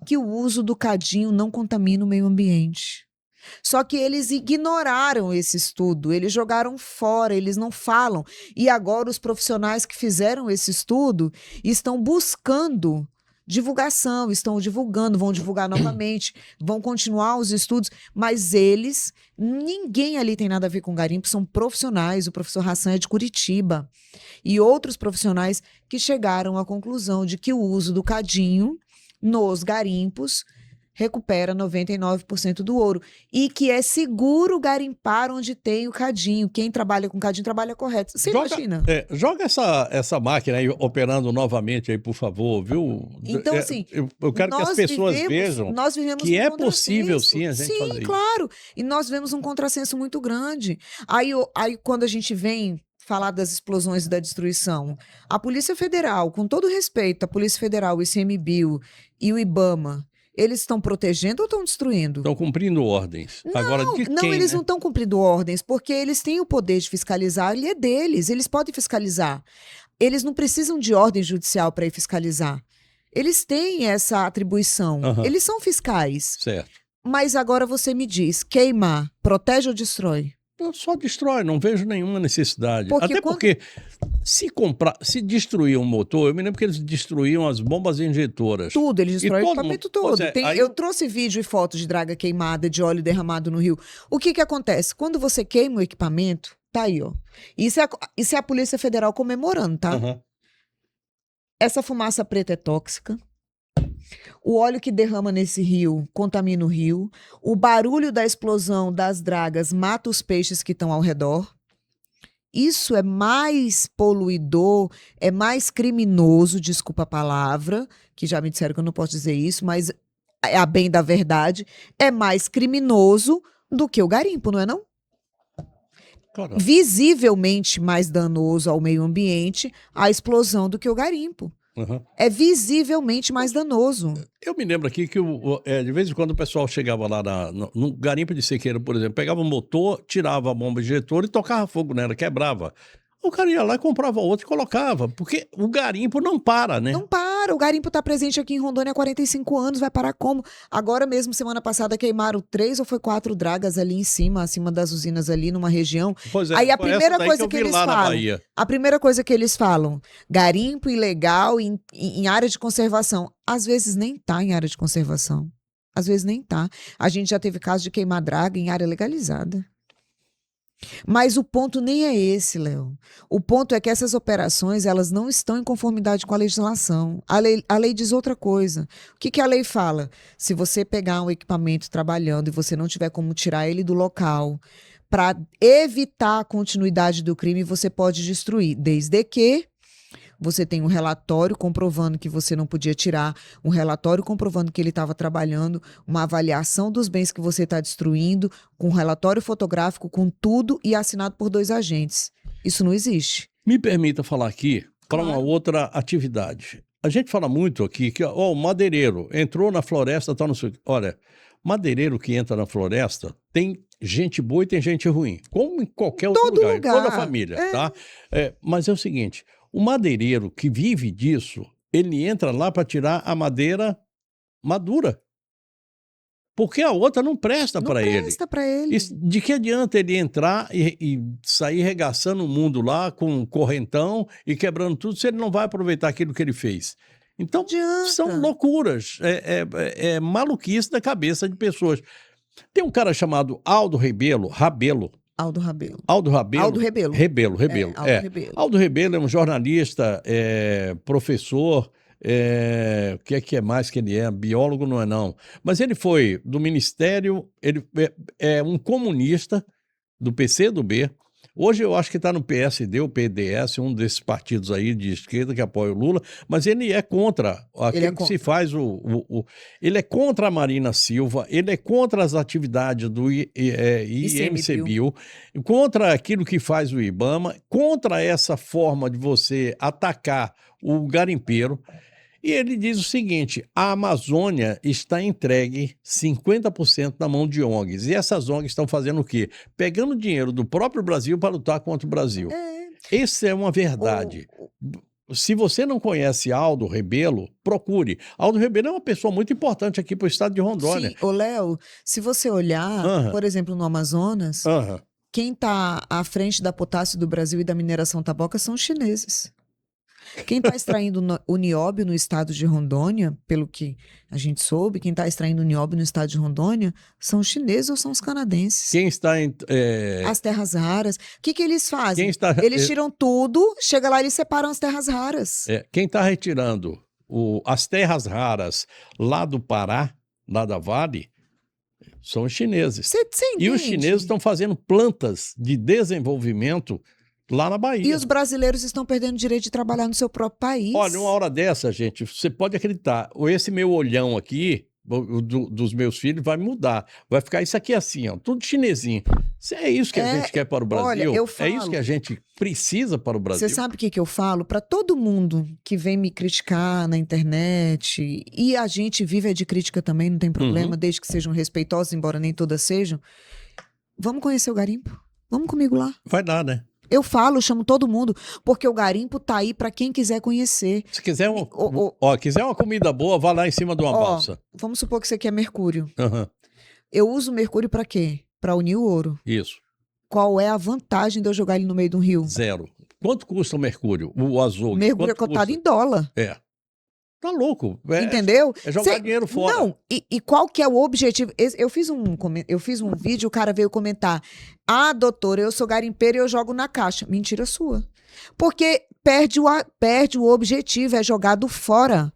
que o uso do cadinho não contamina o meio ambiente. Só que eles ignoraram esse estudo, eles jogaram fora, eles não falam. E agora os profissionais que fizeram esse estudo estão buscando divulgação, estão divulgando, vão divulgar novamente, vão continuar os estudos, mas ninguém ali tem nada a ver com garimpo, são profissionais, o professor Hassan é de Curitiba, e outros profissionais que chegaram à conclusão de que o uso do cadinho nos garimpos recupera 99% do ouro. E que é seguro garimpar onde tem o cadinho. Quem trabalha com cadinho trabalha correto. Você imagina? Joga essa máquina aí operando novamente aí, por favor, viu? Então, assim, eu quero que as pessoas vejam que é possível, sim, a gente fazer isso. Sim, claro. E nós vemos um contrassenso muito grande. Aí quando a gente vem falar das explosões e da destruição, a Polícia Federal, com todo respeito, a Polícia Federal, o ICMBio e o IBAMA, eles estão protegendo ou estão destruindo? Estão cumprindo ordens. Agora, de quem, não, eles né? não estão cumprindo ordens, porque eles têm o poder de fiscalizar, e é deles, eles podem fiscalizar. Eles não precisam de ordem judicial para ir fiscalizar. Eles têm essa atribuição. Uhum. Eles são fiscais. Certo. Mas agora você me diz, queimar, protege ou destrói? Só destrói, não vejo nenhuma necessidade. Porque porque se destruir um motor, eu me lembro que eles destruíam as bombas injetoras. Tudo, eles destroem o equipamento todo. Aí eu trouxe vídeo e fotos de draga queimada, de óleo derramado no rio. O que acontece? Quando você queima o equipamento, tá aí, ó. Isso é a Polícia Federal comemorando, tá? Uhum. Essa fumaça preta é tóxica. O óleo que derrama nesse rio contamina o rio. O barulho da explosão das dragas mata os peixes que estão ao redor. Isso é mais poluidor, é mais criminoso, desculpa a palavra, que já me disseram que eu não posso dizer isso, mas a bem da verdade, é mais criminoso do que o garimpo, não é não? Claro. Visivelmente mais danoso ao meio ambiente a explosão do que o garimpo. Uhum. É visivelmente mais danoso. Eu me lembro aqui que de vez em quando o pessoal chegava lá no garimpo de sequeiro, por exemplo, pegava o motor, tirava a bomba injetora e tocava fogo nela, quebrava. O cara ia lá e comprava outra e colocava, porque o garimpo não para, né? Não para, o garimpo está presente aqui em Rondônia há 45 anos, vai parar como? Agora mesmo, semana passada, queimaram 3 ou foi 4 dragas ali em cima, acima das usinas ali, numa região. Pois é, aí a primeira coisa que eles falam, garimpo ilegal em área de conservação. Às vezes nem tá em área de conservação. Às vezes nem tá. A gente já teve caso de queimar draga em área legalizada. Mas o ponto nem é esse, Léo. O ponto é que essas operações, elas não estão em conformidade com a legislação. A lei diz outra coisa. O que a lei fala? Se você pegar um equipamento trabalhando e você não tiver como tirar ele do local, para evitar a continuidade do crime, você pode destruir, desde que você tenha um relatório comprovando que você não podia tirar, um relatório comprovando que ele estava trabalhando, uma avaliação dos bens que você está destruindo, com um relatório fotográfico, com tudo e assinado por 2 agentes. Isso não existe. Me permita falar aqui para uma Claro. outra atividade. A gente fala muito aqui que o madeireiro entrou na floresta, tá no seu... Olha, madeireiro que entra na floresta tem gente boa e tem gente ruim, como em qualquer outro Todo lugar, em lugar. toda a família, tá? Mas é o seguinte, o madeireiro que vive disso, ele entra lá para tirar a madeira madura, porque a outra não presta Não para ele. presta para ele. De que adianta ele entrar e sair regaçando o mundo lá com correntão e quebrando tudo se ele não vai aproveitar aquilo que ele fez? Então, Adianta. são loucuras, é maluquice da cabeça de pessoas. Tem um cara chamado Aldo Rebelo, Aldo Rabelo. Aldo Rabelo? Aldo Rebelo. Rebelo, Aldo Rebelo. Aldo Rebelo é um jornalista, professor, o que é mais que ele é? Biólogo não é não. Mas ele foi do Ministério, ele é um comunista do PCdoB. Hoje eu acho que está no PSD, o PDS, um desses partidos aí de esquerda que apoia o Lula, mas ele é contra aquilo que se faz, ele é contra a Marina Silva, ele é contra as atividades do ICMBio, contra aquilo que faz o IBAMA, contra essa forma de você atacar o garimpeiro. E ele diz o seguinte, a Amazônia está entregue 50% na mão de ONGs. E essas ONGs estão fazendo o quê? Pegando dinheiro do próprio Brasil para lutar contra o Brasil. Essa é uma verdade. Se você não conhece Aldo Rebelo, procure. Aldo Rebelo é uma pessoa muito importante aqui para o estado de Rondônia. Sim, Léo, se você olhar, por exemplo, no Amazonas, quem está à frente da potássio do Brasil e da mineração tabaca são os chineses. Quem está extraindo o nióbio no estado de Rondônia, pelo que a gente soube, quem está extraindo o nióbio no estado de Rondônia são os chineses ou são os canadenses. Quem está As terras raras. O que eles fazem? Eles tiram tudo, chega lá e eles separam as terras raras. Quem está retirando as terras raras lá do Pará, lá da Vale, são os chineses. Você e os chineses estão fazendo plantas de desenvolvimento lá na Bahia. E os brasileiros estão perdendo o direito de trabalhar no seu próprio país. Olha, uma hora dessa, gente, você pode acreditar, esse meu olhão aqui, dos meus filhos, vai mudar. Vai ficar isso aqui assim, ó, tudo chinesinho. É isso que a gente quer para o Brasil? Olha, eu falo, é isso que a gente precisa para o Brasil? Você sabe o que eu falo? Para todo mundo que vem me criticar na internet, e a gente vive de crítica também, não tem problema, desde que sejam respeitosas, embora nem todas sejam, vamos conhecer o garimpo? Vamos comigo lá. Vai dar, né? Eu falo, chamo todo mundo, porque o garimpo tá aí para quem quiser conhecer. Se quiser, quiser uma comida boa, vá lá em cima de uma balsa. Vamos supor que você quer mercúrio. Eu uso mercúrio para quê? Para unir o ouro. Isso. Qual é a vantagem de eu jogar ele no meio de um rio? Zero. Quanto custa o mercúrio, o azul? O mercúrio é cotado em dólar. Tá louco. Entendeu? É jogar dinheiro fora. Não, e qual que é o objetivo? Eu fiz um vídeo, o cara veio comentar, doutora, eu sou garimpeiro e eu jogo na caixa. Mentira sua. Porque perde o objetivo, é jogado fora.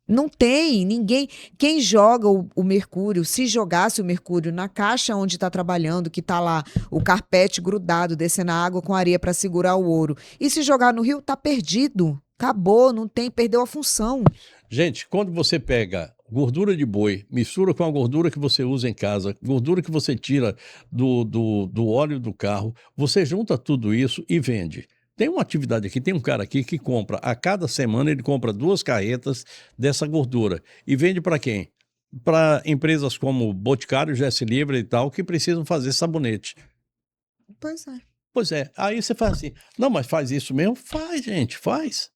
Não tem ninguém. Quem joga o mercúrio, se jogasse o mercúrio na caixa onde está trabalhando, que está lá o carpete grudado, descendo a água com areia para segurar o ouro, e se jogar no rio, tá perdido. Acabou, não tem, perdeu a função. Gente, quando você pega gordura de boi, mistura com a gordura que você usa em casa, gordura que você tira do óleo do carro, você junta tudo isso e vende. Tem uma atividade aqui, tem um cara aqui que compra, a cada semana ele compra 2 carretas dessa gordura. E vende para quem? Para empresas como Boticário, Jesse Livre e tal, que precisam fazer sabonete. Pois é. Aí você faz assim, não, mas faz isso mesmo? Faz, gente, faz.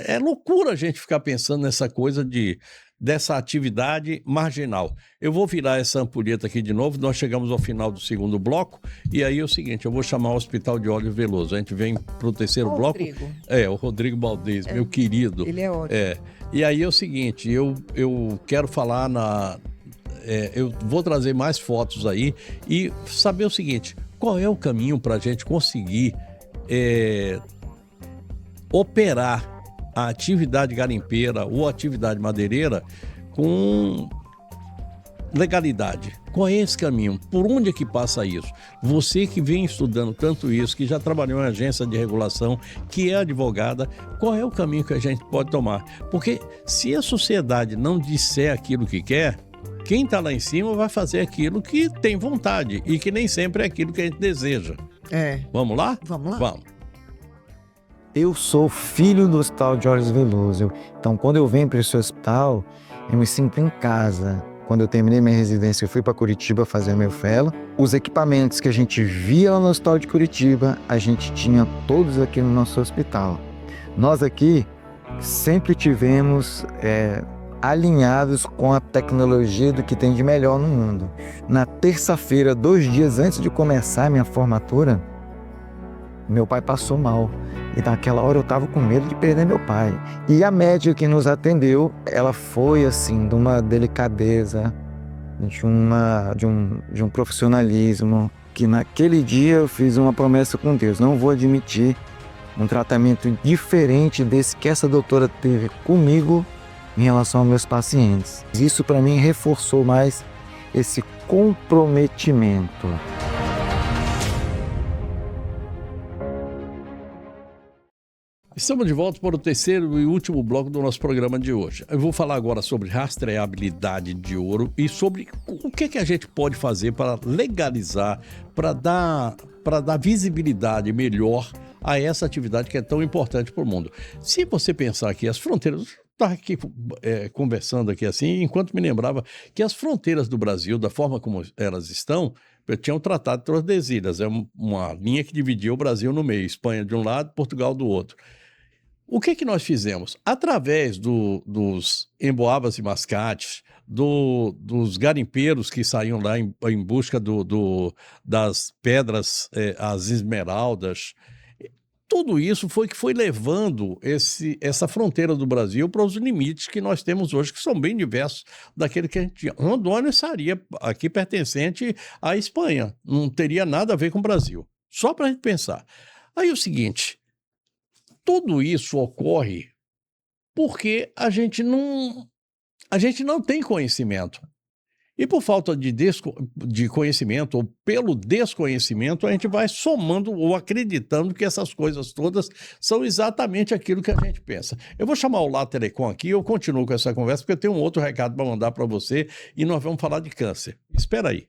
É loucura a gente ficar pensando nessa coisa dessa atividade marginal. Eu vou virar essa ampulheta aqui de novo, nós chegamos ao final do segundo bloco, e aí é o seguinte, eu vou chamar o Hospital de Olhos Veloso. A gente vem para o terceiro bloco. O Rodrigo Baldez, meu querido. Ele é ótimo. E aí é o seguinte, eu quero falar eu vou trazer mais fotos aí e saber o seguinte, qual é o caminho para a gente conseguir operar a atividade garimpeira ou atividade madeireira com legalidade. Qual é esse caminho? Por onde é que passa isso? Você que vem estudando tanto isso, que já trabalhou em agência de regulação, que é advogada, qual é o caminho que a gente pode tomar? Porque se a sociedade não disser aquilo que quer, quem está lá em cima vai fazer aquilo que tem vontade e que nem sempre é aquilo que a gente deseja. Vamos lá? Vamos lá. Vamos. Eu sou filho do Hospital Jorge Veloso. Então, quando eu venho para esse hospital, eu me sinto em casa. Quando eu terminei minha residência, eu fui para Curitiba fazer meu fellow. Os equipamentos que a gente via lá no Hospital de Curitiba, a gente tinha todos aqui no nosso hospital. Nós aqui sempre tivemos alinhados com a tecnologia do que tem de melhor no mundo. Na terça-feira, 2 dias antes de começar a minha formatura, meu pai passou mal. E naquela hora eu estava com medo de perder meu pai. E a médica que nos atendeu, ela foi assim, de uma delicadeza, de um profissionalismo, que naquele dia eu fiz uma promessa com Deus. Não vou admitir um tratamento diferente desse que essa doutora teve comigo em relação aos meus pacientes. Isso para mim reforçou mais esse comprometimento. Estamos de volta para o terceiro e último bloco do nosso programa de hoje. Eu vou falar agora sobre rastreabilidade de ouro e sobre o que a gente pode fazer para legalizar, para dar visibilidade melhor a essa atividade que é tão importante para o mundo. Se você pensar que as fronteiras... Estava aqui conversando aqui assim, enquanto me lembrava que as fronteiras do Brasil, da forma como elas estão, tinham o Tratado de Tordesilhas, é uma linha que dividia o Brasil no meio, Espanha de um lado, Portugal do outro. O que nós fizemos? Através dos emboabas e mascates, dos garimpeiros que saíam lá em busca das pedras, as esmeraldas, tudo isso foi que foi levando essa fronteira do Brasil para os limites que nós temos hoje, que são bem diversos daquele que a gente tinha. Rondônia estaria aqui pertencente à Espanha, não teria nada a ver com o Brasil. Só para a gente pensar. Aí é o seguinte, tudo isso ocorre porque a gente não tem conhecimento. E por falta de conhecimento, ou pelo desconhecimento, a gente vai somando ou acreditando que essas coisas todas são exatamente aquilo que a gente pensa. Eu vou chamar o Lá Telecom aqui, eu continuo com essa conversa, porque eu tenho um outro recado para mandar para você e nós vamos falar de câncer. Espera aí.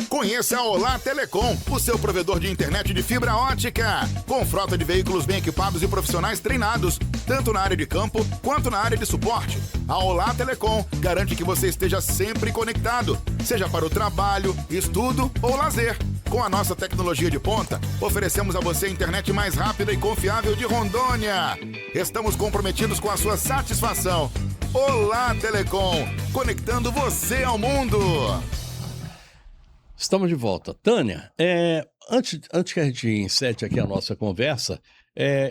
Conheça a Olá Telecom, o seu provedor de internet de fibra ótica, com frota de veículos bem equipados e profissionais treinados, tanto na área de campo quanto na área de suporte. A Olá Telecom garante que você esteja sempre conectado, seja para o trabalho, estudo ou lazer. Com a nossa tecnologia de ponta, oferecemos a você a internet mais rápida e confiável de Rondônia. Estamos comprometidos com a sua satisfação. Olá Telecom, conectando você ao mundo. Estamos de volta. Tânia, antes que a gente ensete aqui a nossa conversa,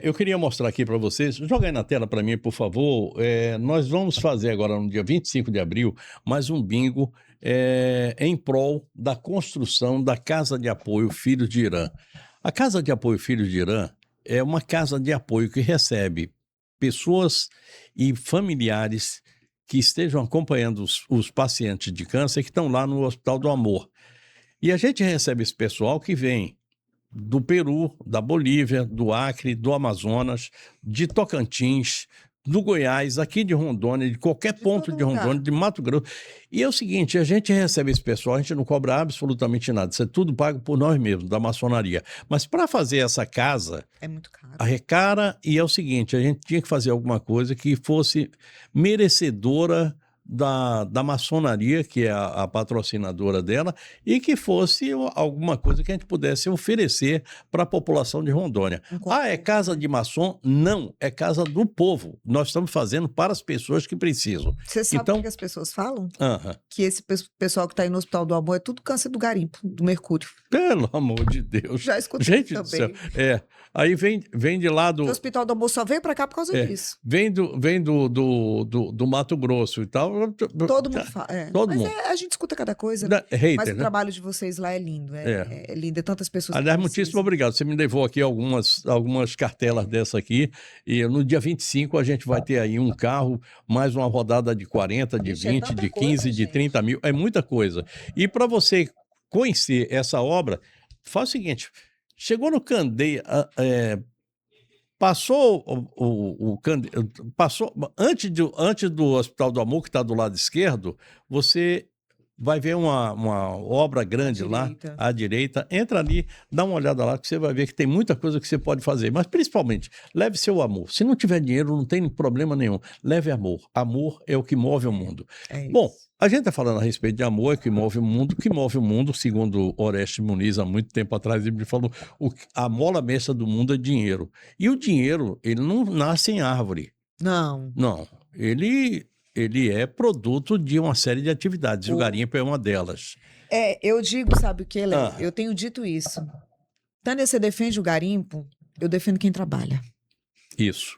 eu queria mostrar aqui para vocês, joga aí na tela para mim, por favor, nós vamos fazer agora no dia 25 de abril mais um bingo em prol da construção da Casa de Apoio Filhos de Irã. A Casa de Apoio Filhos de Irã é uma casa de apoio que recebe pessoas e familiares que estejam acompanhando os pacientes de câncer que estão lá no Hospital do Amor. E a gente recebe esse pessoal que vem do Peru, da Bolívia, do Acre, do Amazonas, de Tocantins, do Goiás, aqui de Rondônia, de qualquer ponto de Rondônia, de Mato Grosso. E é o seguinte, a gente recebe esse pessoal, a gente não cobra absolutamente nada, isso é tudo pago por nós mesmos, da maçonaria. Mas para fazer essa casa, é muito caro. Arrecara, e é o seguinte, a gente tinha que fazer alguma coisa que fosse merecedora da maçonaria, que é a patrocinadora dela, e que fosse alguma coisa que a gente pudesse oferecer para a população de Rondônia. É casa de maçom? Não, é casa do povo. Nós estamos fazendo para as pessoas que precisam. Você sabe o que as pessoas falam? Que esse pessoal que está aí no Hospital do Amor é tudo câncer do garimpo, do mercúrio. Pelo amor de Deus. Já escutei gente também. Do céu. Aí vem de lá do... O Hospital do Amor só veio para cá por causa disso. Vem do Mato Grosso e tal, Todo mundo fala. Todo Mas mundo. a gente escuta cada coisa, né? Hater, Mas o né? trabalho de vocês lá é lindo. É lindo. É tantas pessoas. Aliás, que muitíssimo precisam. obrigado. Você me levou aqui algumas cartelas dessa aqui. E no dia 25 a gente vai ter aí um carro, mais uma rodada de 40, de Ixi, é 20, tanta de coisa, 15, de gente. 30 mil. É muita coisa. E para você conhecer essa obra, faz o seguinte: chegou no Candeia. Passou passou antes do Hospital do Amor, que está do lado esquerdo, você vai ver uma obra grande lá direita. à direita. Entra ali, dá uma olhada lá, que você vai ver que tem muita coisa que você pode fazer. Mas principalmente, leve seu amor. Se não tiver dinheiro, não tem problema nenhum. Leve amor. Amor é o que move o mundo. É Bom, isso. a gente está falando a respeito de amor, é que move o mundo, segundo Oreste Muniz, há muito tempo atrás, ele me falou, a mola mestra do mundo é dinheiro. E o dinheiro, ele não nasce em árvore. Não. Não, ele é produto de uma série de atividades, e o O- garimpo é uma delas. Eu digo, sabe o que, Léo? Ah. Eu tenho dito isso. Tânia, você defende o garimpo, eu defendo quem trabalha. Isso.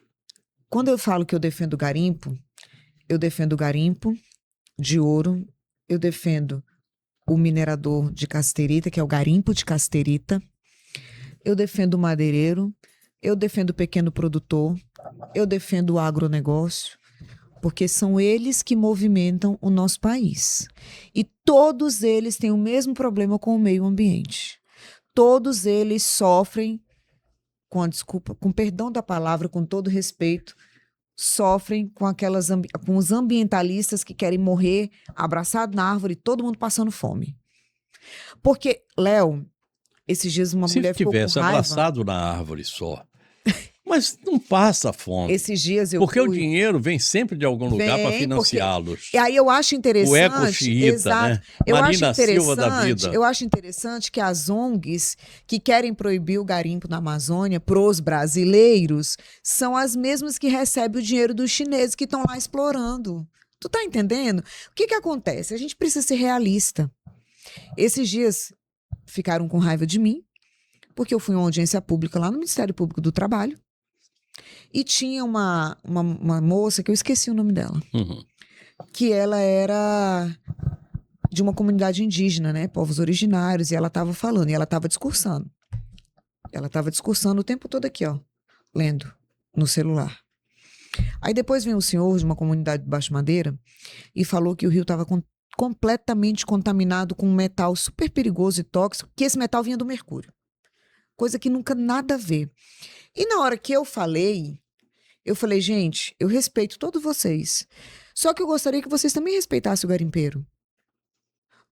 Quando eu falo que eu defendo o garimpo de ouro, eu defendo o minerador de casterita, que é o garimpo de casterita, eu defendo o madeireiro, eu defendo o pequeno produtor, eu defendo o agronegócio, porque são eles que movimentam o nosso país. E todos eles têm o mesmo problema com o meio ambiente. Todos eles sofrem, com perdão da palavra, com todo respeito, sofrem com os ambientalistas que querem morrer abraçado na árvore, todo mundo passando fome. Porque, Léo, esses dias uma Se mulher ficou com tivesse raiva. abraçado na árvore só. Mas não passa fome. Esses dias eu Porque o fui... dinheiro vem sempre de algum lugar para Vem, financiá-los. E aí eu acho O interessante... eco-xiita, exato, né? Eu acho Marina Silva da interessante, vida. eu acho interessante que as ONGs que querem proibir o garimpo na Amazônia pros brasileiros são as mesmas que recebem o dinheiro dos chineses que estão lá explorando. Tu tá entendendo? O que acontece? A gente precisa ser realista. Esses dias ficaram com raiva de mim, porque eu fui a uma audiência pública lá no Ministério Público do Trabalho e tinha uma moça, que eu esqueci o nome dela, Uhum. que ela era de uma comunidade indígena, né? Povos originários, e ela estava falando, e ela estava discursando. Ela estava discursando o tempo todo aqui, ó, lendo no celular. Aí depois vem um senhor de uma comunidade de Baixo Madeira e falou que o rio estava completamente contaminado com um metal super perigoso e tóxico, que esse metal vinha do mercúrio. Coisa que nunca nada a ver. E na hora que eu falei, gente, eu respeito todos vocês. Só que eu gostaria que vocês também respeitassem o garimpeiro.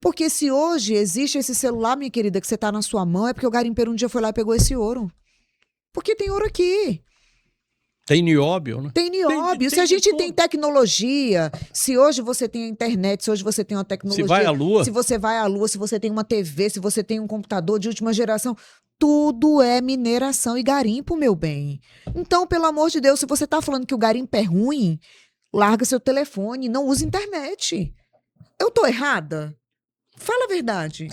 Porque se hoje existe esse celular, minha querida, que você tá na sua mão, é porque o garimpeiro um dia foi lá e pegou esse ouro. Porque tem ouro aqui. Tem nióbio, né? Tem nióbio. Se a de gente tudo. tem tecnologia, se hoje você tem a internet, se hoje você tem uma tecnologia... Se vai à Lua. Se você vai à Lua, se você tem uma TV, se você tem um computador de última geração, tudo é mineração e garimpo, meu bem. Então, pelo amor de Deus, se você tá falando que o garimpo é ruim, larga seu telefone, não use internet. Eu tô errada? Fala a verdade.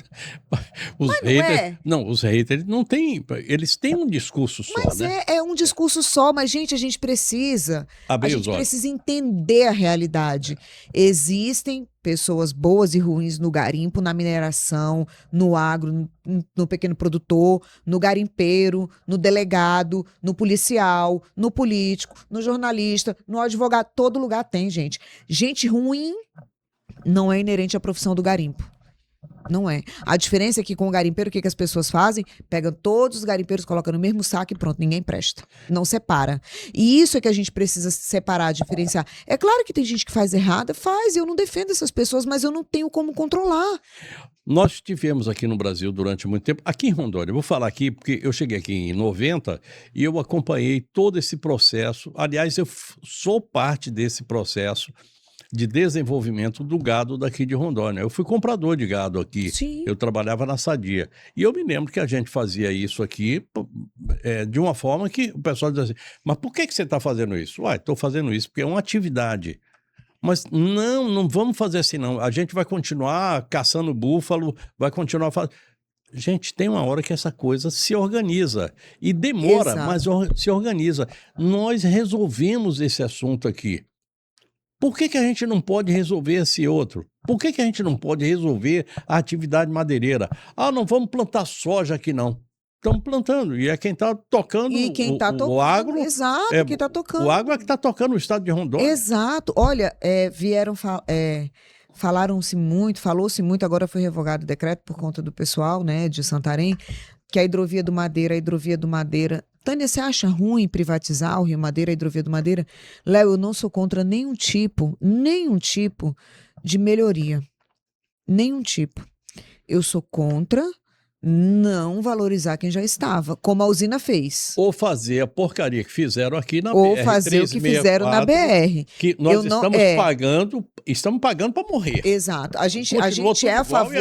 Os Mas não haters, é. não, os haters não têm, eles têm um discurso só, Mas né? é um discurso só, mas, gente, a gente precisa Abrir os olhos. entender a realidade. Existem pessoas boas e ruins no garimpo, na mineração, no agro, no pequeno produtor, no garimpeiro, no delegado, no policial, no político, no jornalista, no advogado. Todo lugar tem, gente. Gente ruim não é inerente à profissão do garimpo. Não é. A diferença é que com o garimpeiro, o que as pessoas fazem? Pegam todos os garimpeiros, colocam no mesmo saco e pronto, ninguém presta. Não separa. E isso é que a gente precisa separar, diferenciar. É claro que tem gente que faz errado, faz, eu não defendo essas pessoas, mas eu não tenho como controlar. Nós tivemos aqui no Brasil durante muito tempo, aqui em Rondônia, eu vou falar aqui porque eu cheguei aqui em 90 e eu acompanhei todo esse processo. Aliás, eu sou parte desse processo de desenvolvimento do gado daqui de Rondônia. Eu fui comprador de gado aqui, Sim. eu trabalhava na Sadia. E eu me lembro que a gente fazia isso aqui de uma forma que o pessoal dizia assim, mas por que você está fazendo isso? Uai, estou fazendo isso porque é uma atividade. Mas não vamos fazer assim não. A gente vai continuar caçando búfalo, vai continuar fazendo... Gente, tem uma hora que essa coisa se organiza. E demora, Exato. mas se organiza. Nós resolvemos esse assunto aqui. Por que a gente não pode resolver esse outro? Por que a gente não pode resolver a atividade madeireira? Ah, não vamos plantar soja aqui, não. Estamos plantando, e é quem está tocando E quem está tocando, o agro. exato, quem está tocando. O agro é que está tocando o estado de Rondônia. Exato. Olha, falou-se muito, agora foi revogado o decreto por conta do pessoal, né, de Santarém, que a hidrovia do Madeira. Tânia, você acha ruim privatizar o Rio Madeira, a hidrovia do Madeira? Léo, eu não sou contra nenhum tipo de melhoria. Nenhum tipo. Eu sou contra não valorizar quem já estava, como a usina fez. Ou fazer a porcaria que fizeram aqui na Ou BR. fazer o que fizeram na BR. Que nós estamos pagando para morrer. Exato. A gente é a favor,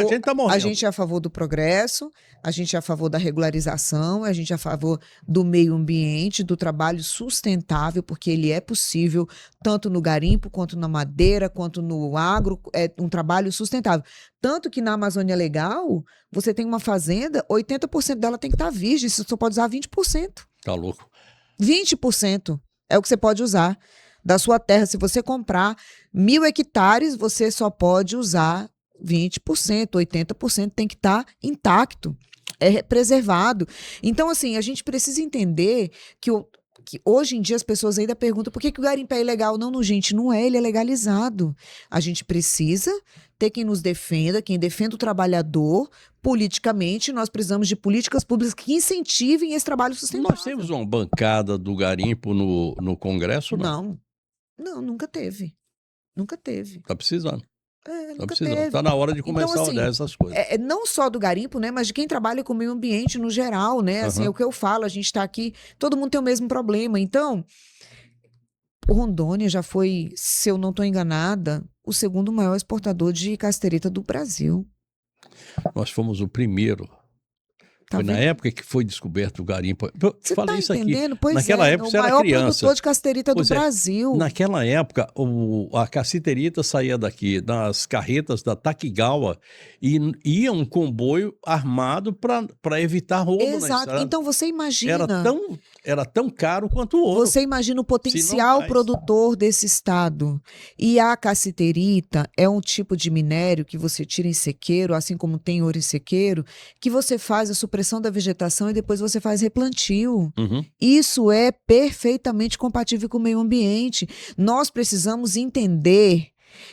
a gente é a favor do progresso, a gente é a favor da regularização, a gente é a favor do meio ambiente, do trabalho sustentável, porque ele é possível, tanto no garimpo, quanto na madeira, quanto no agro, é um trabalho sustentável. Tanto que na Amazônia Legal, você tem uma fazenda, 80% dela tem que estar virgem, você só pode usar 20%. Tá louco. 20% é o que você pode usar da sua terra. Se você comprar 1.000 hectares, você só pode usar 20%, 80% tem que estar intacto, preservado. Então, assim, a gente precisa entender que hoje em dia as pessoas ainda perguntam por que o garimpo é ilegal. Não, gente, não é, ele é legalizado. A gente precisa ter quem nos defenda, quem defenda o trabalhador politicamente. Nós precisamos de políticas públicas que incentivem esse trabalho sustentável. Nós temos uma bancada do garimpo no Congresso, não? Não, nunca teve. Nunca teve. Tá precisando. Nunca teve. Tá na hora de começar a olhar essas coisas. Não só do garimpo, né, mas de quem trabalha com o meio ambiente no geral, né? Assim, é o que eu falo, a gente está aqui, todo mundo tem o mesmo problema. Então, o Rondônia já foi, se eu não estou enganada, o segundo maior exportador de casterita do Brasil. Nós fomos o primeiro. Foi na época que foi descoberto o garimpo. Eu Você falei isso entendendo? aqui. Pois Naquela época você era criança. O maior produtor de casterita do Brasil. Naquela época, a cassiterita saía daqui, das carretas da Takigawa, e ia um comboio armado para evitar roubo na Exato. estrada. Então você imagina. Era tão caro quanto o ouro. Você imagina o potencial produtor desse estado. E a cassiterita é um tipo de minério que você tira em sequeiro, assim como tem ouro em sequeiro, que você faz a supressão da vegetação e depois você faz replantio. Isso é perfeitamente compatível com o meio ambiente. Nós precisamos entender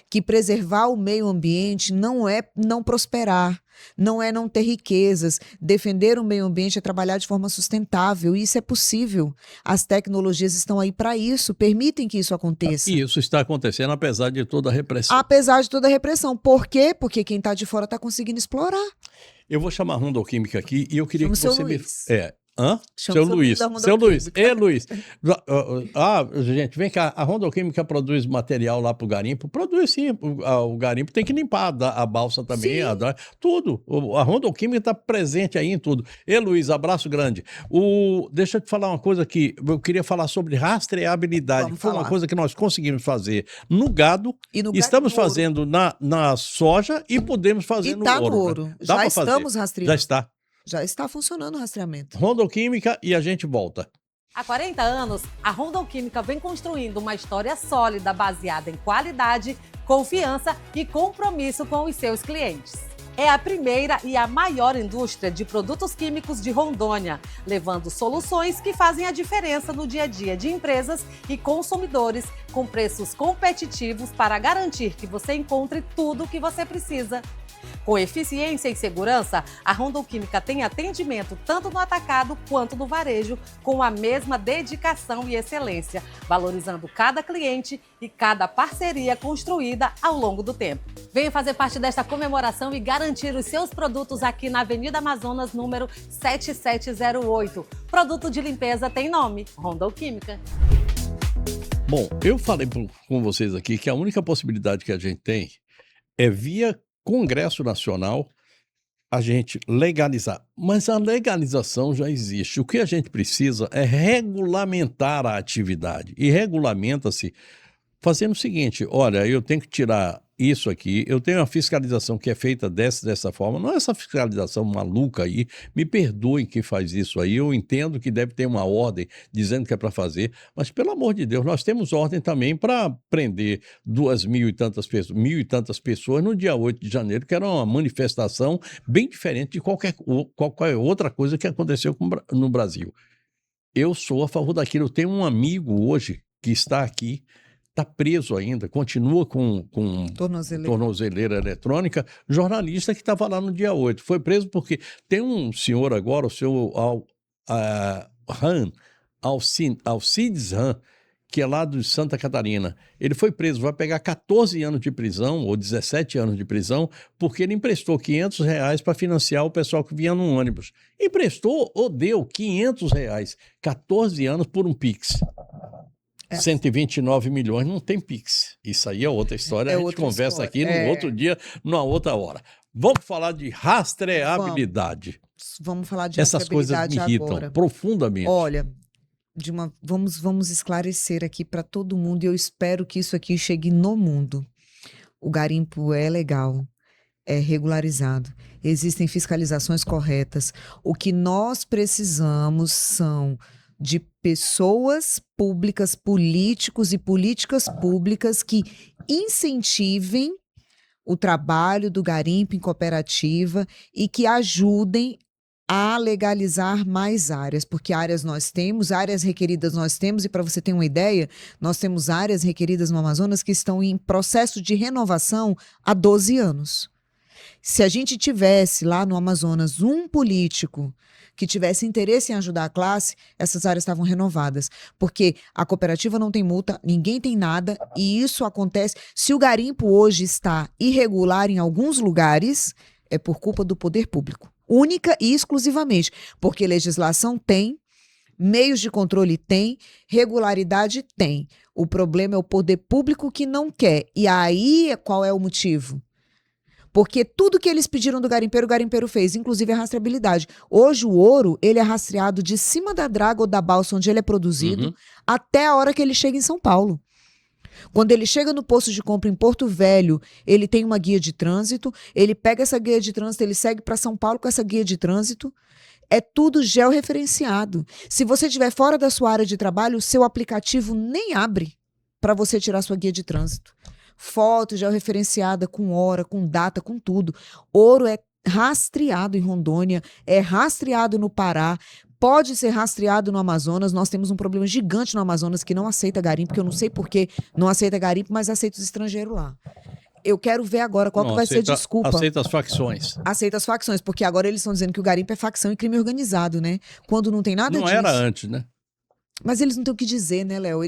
que preservar o meio ambiente não é não prosperar, não é não ter riquezas. Defender o meio ambiente é trabalhar de forma sustentável, e isso é possível. As tecnologias estão aí para isso, permitem que isso aconteça. E isso está acontecendo apesar de toda a repressão. Apesar de toda a repressão. Por quê? Porque quem está de fora está conseguindo explorar. Eu vou chamar a Rondoquímica aqui e eu queria que você me... Seu Luiz. Luiz. Gente, vem cá. A Rondoquímica produz material lá pro garimpo? Produz sim. O garimpo tem que limpar a balsa também, tudo. A Rondoquímica está presente aí em tudo. Luiz, abraço grande. Deixa eu te falar uma coisa aqui. Eu queria falar sobre rastreabilidade. Foi uma coisa que nós conseguimos fazer no gado. Estamos fazendo na soja e podemos fazer no ouro. Já estamos rastreando. Já está. Já está funcionando o rastreamento. Rondoquímica e a gente volta. Há 40 anos, a Rondoquímica vem construindo uma história sólida baseada em qualidade, confiança e compromisso com os seus clientes. É a primeira e a maior indústria de produtos químicos de Rondônia, levando soluções que fazem a diferença no dia a dia de empresas e consumidores, com preços competitivos para garantir que você encontre tudo o que você precisa. Com eficiência e segurança, a Rondoquímica tem atendimento tanto no atacado quanto no varejo, com a mesma dedicação e excelência, valorizando cada cliente e cada parceria construída ao longo do tempo. Venha fazer parte desta comemoração e garantir os seus produtos aqui na Avenida Amazonas, número 7708. Produto de limpeza tem nome: Rondoquímica. Bom, eu falei com vocês aqui que a única possibilidade que a gente tem é via Congresso Nacional a gente legalizar. Mas a legalização já existe. O que a gente precisa é regulamentar a atividade. E regulamenta-se fazendo o seguinte: olha, eu tenho que tirar isso aqui, eu tenho uma fiscalização que é feita dessa forma, não é essa fiscalização maluca aí, me perdoem quem faz isso aí, eu entendo que deve ter uma ordem dizendo que é para fazer, mas pelo amor de Deus, nós temos ordem também para prender 1.000 e tantas pessoas no dia 8 de janeiro, que era uma manifestação bem diferente de qualquer outra coisa que aconteceu no Brasil. Eu sou a favor daquilo. Eu tenho um amigo hoje que está aqui, está preso ainda, continua com tornozeleira eletrônica, jornalista que estava lá no dia 8. Foi preso porque tem um senhor agora, o seu Alcides Ran, que é lá de Santa Catarina. Ele foi preso, vai pegar 14 anos de prisão, ou 17 anos de prisão, porque ele emprestou R$500 para financiar o pessoal que vinha no ônibus. Emprestou ou deu R$500, 14 anos por um Pix. 129 milhões não tem Pix. Isso aí é outra história, a gente conversa aqui no outro dia, numa outra hora. Vamos falar de rastreabilidade. Vamos falar de Essas coisas me irritam agora. Profundamente. Olha, vamos esclarecer aqui para todo mundo, e eu espero que isso aqui chegue no mundo. O garimpo é legal, é regularizado, existem fiscalizações corretas. O que nós precisamos são de pessoas públicas, políticos e políticas públicas que incentivem o trabalho do garimpo em cooperativa e que ajudem a legalizar mais áreas, porque áreas requeridas nós temos, e para você ter uma ideia, nós temos áreas requeridas no Amazonas que estão em processo de renovação há 12 anos. Se a gente tivesse lá no Amazonas um político que tivesse interesse em ajudar a classe, essas áreas estavam renovadas, porque a cooperativa não tem multa, ninguém tem nada, e isso acontece. Se o garimpo hoje está irregular em alguns lugares, é por culpa do poder público, única e exclusivamente, porque legislação tem, meios de controle tem, regularidade tem. O problema é o poder público que não quer. E aí, qual é o motivo? Porque tudo que eles pediram do garimpeiro, o garimpeiro fez, inclusive a rastreabilidade. Hoje o ouro, ele é rastreado de cima da draga ou da balsa onde ele é produzido, até a hora que ele chega em São Paulo. Quando ele chega no posto de compra em Porto Velho, ele tem uma guia de trânsito, ele pega essa guia de trânsito, ele segue para São Paulo com essa guia de trânsito. É tudo georreferenciado. Se você estiver fora da sua área de trabalho, o seu aplicativo nem abre para você tirar sua guia de trânsito. Foto georreferenciada, com hora, com data, com tudo. Ouro é rastreado em Rondônia, é rastreado no Pará, pode ser rastreado no Amazonas. Nós temos um problema gigante no Amazonas que não aceita garimpo, porque eu não sei por que não aceita garimpo, mas aceita os estrangeiros lá. Eu quero ver agora qual que vai ser a desculpa. Aceita as facções. Aceita as facções, porque agora eles estão dizendo que o garimpo é facção e crime organizado, né? Quando não tem nada disso. Não era antes, né? Mas eles não têm o que dizer, né, Léo?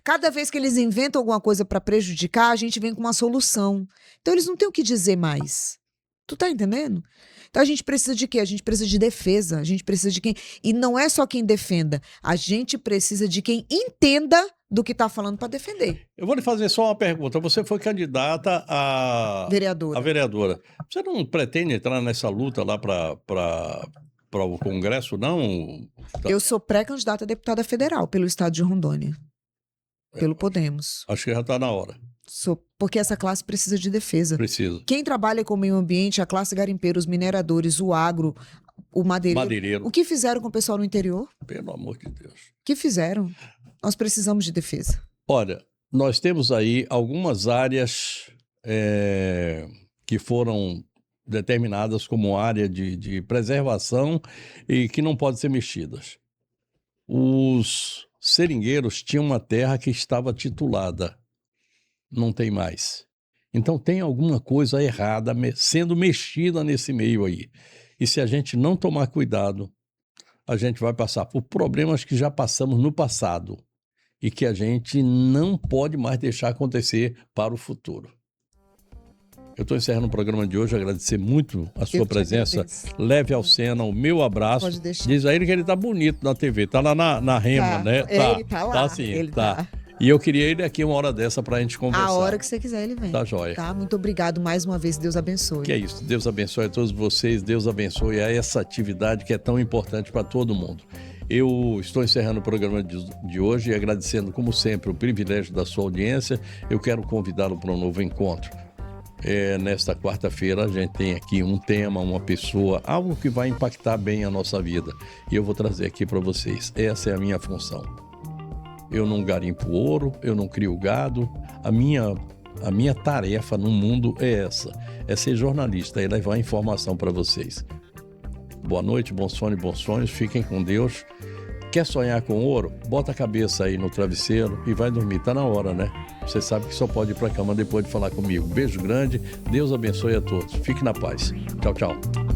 Cada vez que eles inventam alguma coisa para prejudicar, a gente vem com uma solução. Então eles não têm o que dizer mais. Tu tá entendendo? Então a gente precisa de quê? A gente precisa de defesa. A gente precisa de quem... E não é só quem defenda. A gente precisa de quem entenda do que tá falando para defender. Eu vou lhe fazer só uma pergunta. Você foi candidata a vereadora. Você não pretende entrar nessa luta lá para o Congresso, não? Eu sou pré-candidata a deputada federal pelo estado de Rondônia. Pelo Podemos. Acho que já está na hora. Porque essa classe precisa de defesa. Precisa. Quem trabalha com o meio ambiente, a classe garimpeira, os mineradores, o agro, o madeireiro. O que fizeram com o pessoal no interior? Pelo amor de Deus. O que fizeram? Nós precisamos de defesa. Olha, nós temos aí algumas áreas que foram determinadas como área de preservação e que não podem ser mexidas. Os seringueiros tinham uma terra que estava titulada. Não tem mais. Então tem alguma coisa errada sendo mexida nesse meio aí. E se a gente não tomar cuidado, a gente vai passar por problemas que já passamos no passado e que a gente não pode mais deixar acontecer para o futuro. Eu estou encerrando o programa de hoje, agradecer muito a sua presença. Leve ao Sena o meu abraço. Pode deixar. Diz a ele que ele está bonito na TV, está lá na Rema, né? Ele tá lá. Tá sim, ele tá. E eu queria ele aqui uma hora dessa para a gente conversar. A hora que você quiser, ele vem. Tá joia. Tá, muito obrigado mais uma vez. Deus abençoe. Que é isso. Deus abençoe a todos vocês. Deus abençoe a essa atividade que é tão importante para todo mundo. Eu estou encerrando o programa de hoje e agradecendo, como sempre, o privilégio da sua audiência. Eu quero convidá-lo para um novo encontro. nesta quarta-feira a gente tem aqui um tema, uma pessoa, algo que vai impactar bem a nossa vida. E eu vou trazer aqui para vocês. Essa é a minha função. Eu não garimpo ouro, eu não crio gado. A minha tarefa no mundo é essa. É ser jornalista e levar informação para vocês. Boa noite, bons sonhos. Fiquem com Deus. Quer sonhar com ouro? Bota a cabeça aí no travesseiro e vai dormir. Tá na hora, né? Você sabe que só pode ir pra cama depois de falar comigo. Beijo grande. Deus abençoe a todos. Fique na paz. Tchau, tchau.